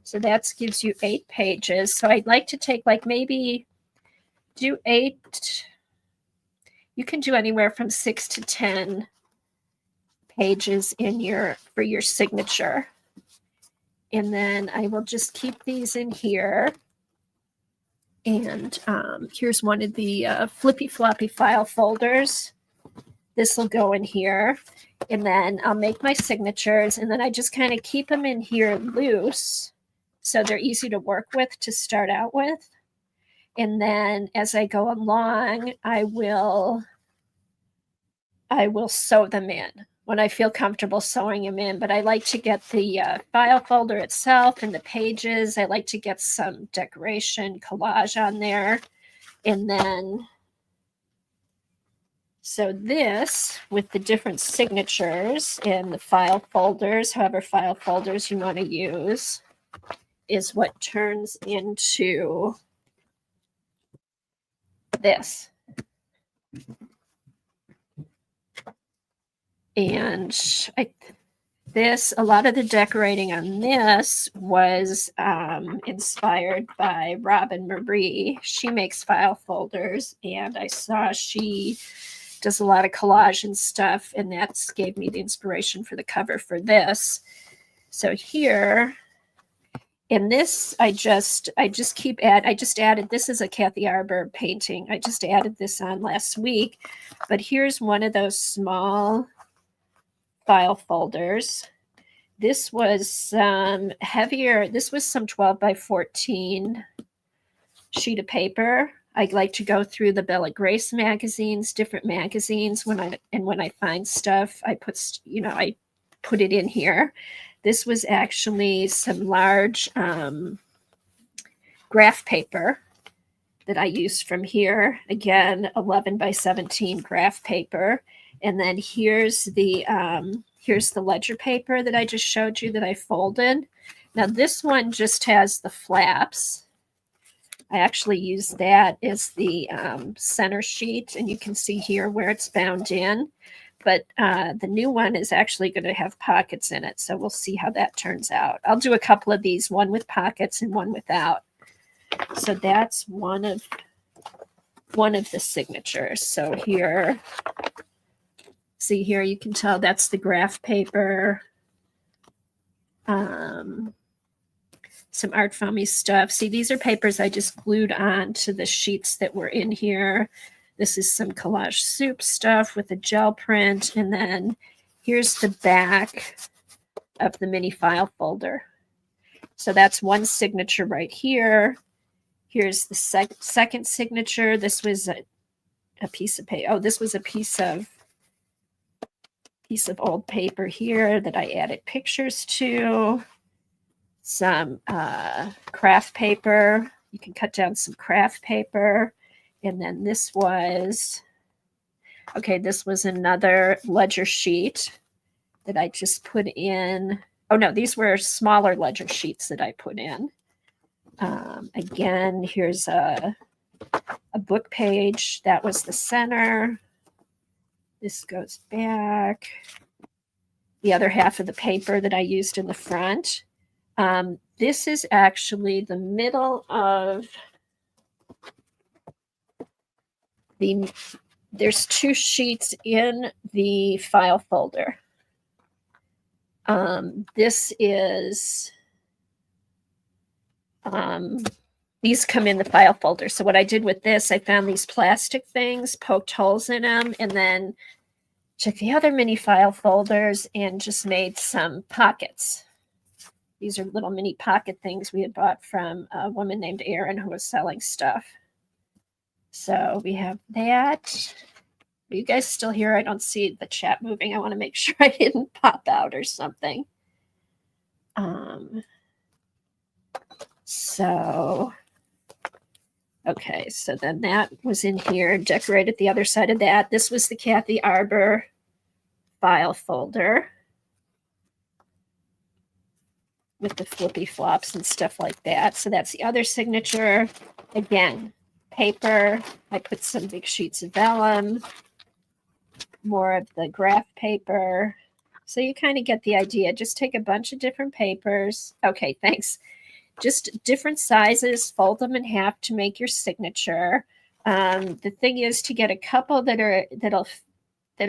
So that gives you 8 pages. So I'd like to take maybe do 8. You can do anywhere from 6 to 10 pages for your signature. And then I will just keep these in here. And here's one of the flippy floppy file folders. This will go in here. And then I'll make my signatures, and then I just kind of keep them in here loose so they're easy to work with to start out with. And then as I go along, I will sew them in when I feel comfortable sewing them in. But I like to get the file folder itself and the pages. I like to get some decoration collage on there. And then, so this, with the different signatures and the file folders, however file folders you want to use, is what turns into this. And a lot of the decorating on this was inspired by Robin Marie. She makes file folders, and I saw she does a lot of collage and stuff, and that gave me the inspiration for the cover for this. So here, in this, I just added, this is a Kathy Arbor painting. I just added this on last week, but here's one of those small file folders. This was heavier. This was some 12 by 14 sheet of paper. I like to go through the Bella Grace magazines, different magazines. When I find stuff, I put it in here. This was actually some large graph paper that I used from here. Again, 11 by 17 graph paper. And then here's the ledger paper that I just showed you that I folded. Now this one just has the flaps. I actually use that as the center sheet, and you can see here where it's bound in. But the new one is actually going to have pockets in it, so we'll see how that turns out. I'll do a couple of these, one with pockets and one without. So that's one of the signatures. So here, see here, you can tell that's the graph paper. Some art foamy stuff. See, these are papers I just glued on to the sheets that were in here. This is some collage soup stuff with a gel print. And then here's the back of the mini file folder. So that's one signature right here. Here's the second signature. This was a piece of paper. Oh, this was a piece of old paper here that I added pictures to. Some craft paper. You can cut down some craft paper. And then this was another ledger sheet that I just put in. Oh no, these were smaller ledger sheets that I put in. Again, here's a book page. That was the center. This goes back. The other half of the paper that I used in the front. This is actually the middle of there's two sheets in the file folder. This is, these come in the file folder. So what I did with this, I found these plastic things, poked holes in them, and then took the other mini file folders and just made some pockets. These are little mini pocket things we had bought from a woman named Erin who was selling stuff. So we have that. Are you guys still here? I don't see the chat moving. I want to make sure I didn't pop out or something. Okay, so then that was in here, decorated the other side of that. This was the Kathy Arbor file folder with the flippy flops and stuff like that. So that's the other signature. Again, paper. I put some big sheets of vellum, more of the graph paper. So you kind of get the idea. Just take a bunch of different papers. Okay, thanks. Just different sizes, fold them in half to make your signature. The thing is to get a couple that are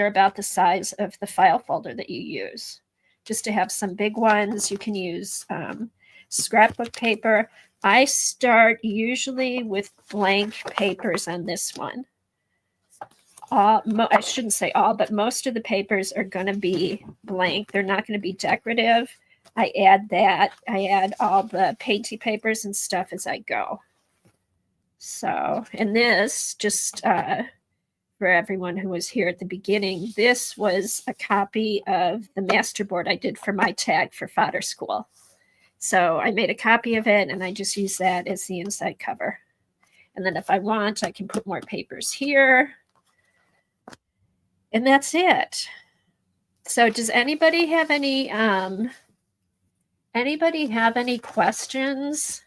about the size of the file folder that you use. Just to have some big ones, you can use scrapbook paper. I start usually with blank papers on this one. I shouldn't say all, but most of the papers are going to be blank. They're not going to be decorative. I add that. I add all the painty papers and stuff as I go. So, and this, just for everyone who was here at the beginning, this was a copy of the masterboard I did for my tag for Fodder School. So I made a copy of it and I just use that as the inside cover. And then if I want, I can put more papers here. And that's it. So does anybody have any questions?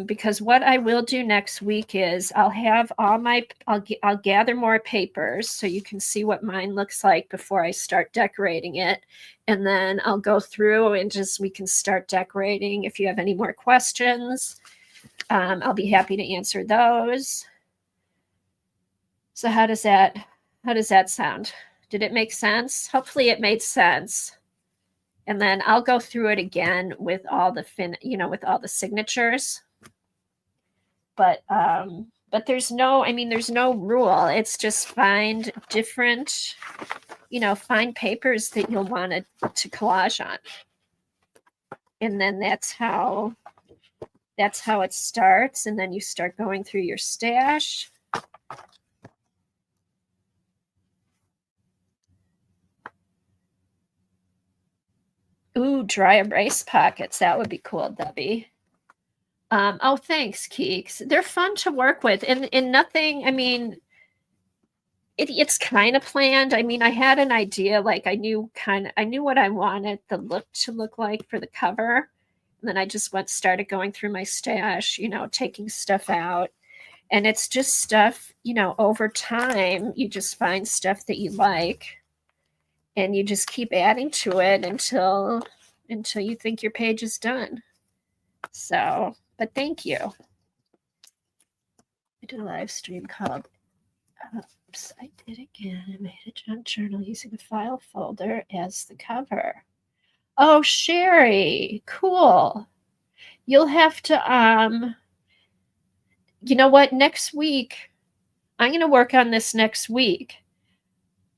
Because what I will do next week is I'll gather more papers so you can see what mine looks like before I start decorating it. And then I'll go through and we can start decorating. If you have any more questions, I'll be happy to answer those. So how does that sound? Did it make sense? Hopefully it made sense. And then I'll go through it again with all the with all the signatures. But there's no rule. It's just find different, find papers that you'll want to collage on. And then that's how it starts. And then you start going through your stash. Ooh, dry erase pockets. That would be cool, Debbie. Oh, thanks, Keeks. They're fun to work with. And nothing, it's kind of planned. I mean, I had an idea, like I knew what I wanted the look to look like for the cover. And then I just started going through my stash, taking stuff out. And it's just stuff, over time, you just find stuff that you like and you just keep adding to it until you think your page is done. So, but thank you. I did a live stream called Oops, I did again. I made a junk journal using a file folder as the cover. Oh, Sherry, cool. You'll have to you know what, next week I'm going to work on this next week.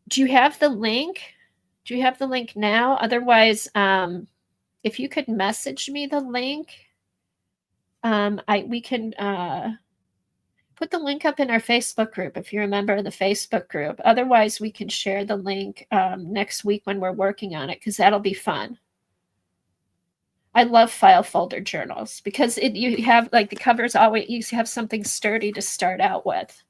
Do you have the link? Do you have the link now? Otherwise, if you could message me the link, we can put the link up in our Facebook group if you're a member of the Facebook group. Otherwise, we can share the link next week when we're working on it, because that'll be fun. I love file folder journals because you have like the covers always, you have something sturdy to start out with.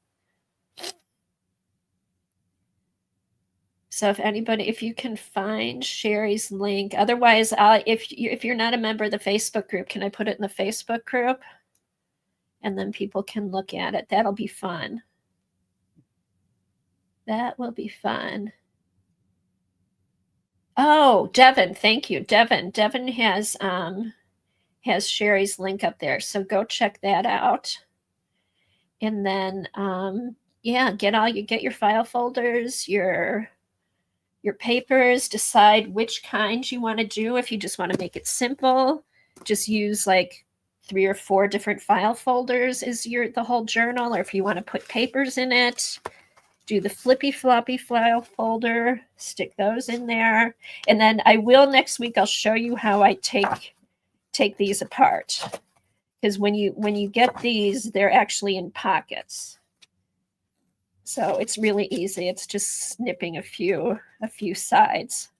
So if you can find Sherry's link, otherwise, if you're not a member of the Facebook group, can I put it in the Facebook group? And then people can look at it. That'll be fun. That will be fun. Oh, Devin, thank you. Devin has Sherry's link up there. So go check that out. And then yeah, get your file folders, your papers, decide which kind you want to do. If you just want to make it simple, just use like 3 or 4 different file folders is the whole journal. Or if you want to put papers in it, do the flippy floppy file folder, stick those in there. And then I will next week, I'll show you how I take these apart. Because when you get these, they're actually in pockets. So it's really easy. It's just snipping a few sides.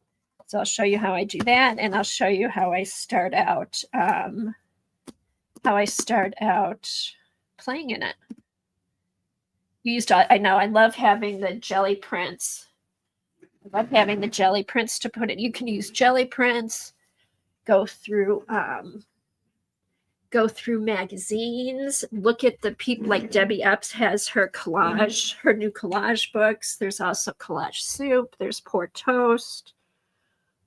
So I'll show you how I do that, and I'll show you how I start out playing in it. I know I love having the jelly prints. I love having the jelly prints to put it. You can use jelly prints, go through magazines, look at the people like Debbie Epps has her new collage books. There's also collage soup. There's pour toast.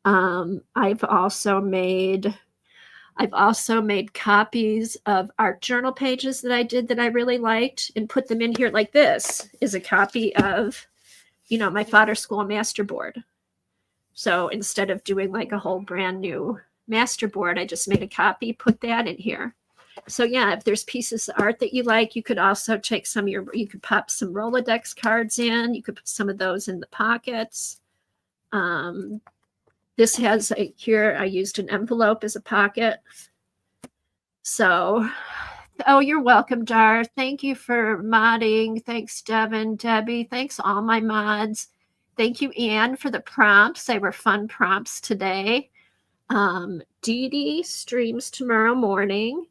I've also made copies of art journal pages that I did that I really liked and put them in here. Like this is a copy of, my fodder school masterboard. So instead of doing like a whole brand new masterboard, I just made a copy, put that in here. So yeah, if there's pieces of art that you like, you could also take you could pop some Rolodex cards in. You could put some of those in the pockets. This has here, I used an envelope as a pocket. So, oh, you're welcome, Dar. Thank you for modding. Thanks, Devin, Debbie. Thanks, all my mods. Thank you, Anne, for the prompts. They were fun prompts today. Dee Dee streams tomorrow morning.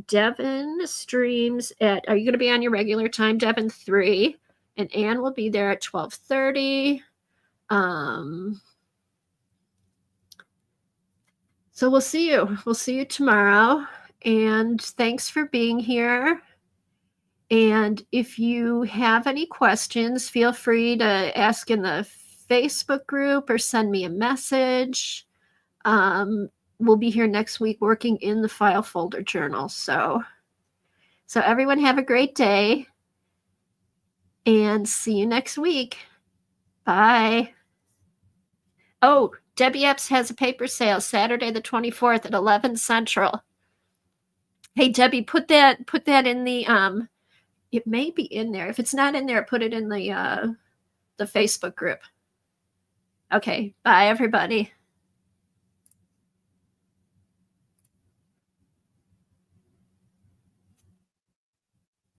Devin streams are you going to be on your regular time, Devin? 3. And Anne will be there at 12:30. So we'll see you. We'll see you tomorrow. And thanks for being here. And if you have any questions, feel free to ask in the Facebook group or send me a message. We'll be here next week working in the file folder journal. So everyone have a great day and see you next week. Bye. Oh, Debbie Epps has a paper sale Saturday the 24th at 11 Central. Hey, Debbie, put that in the it may be in there. If it's not in there, put it in the Facebook group. Okay, bye everybody.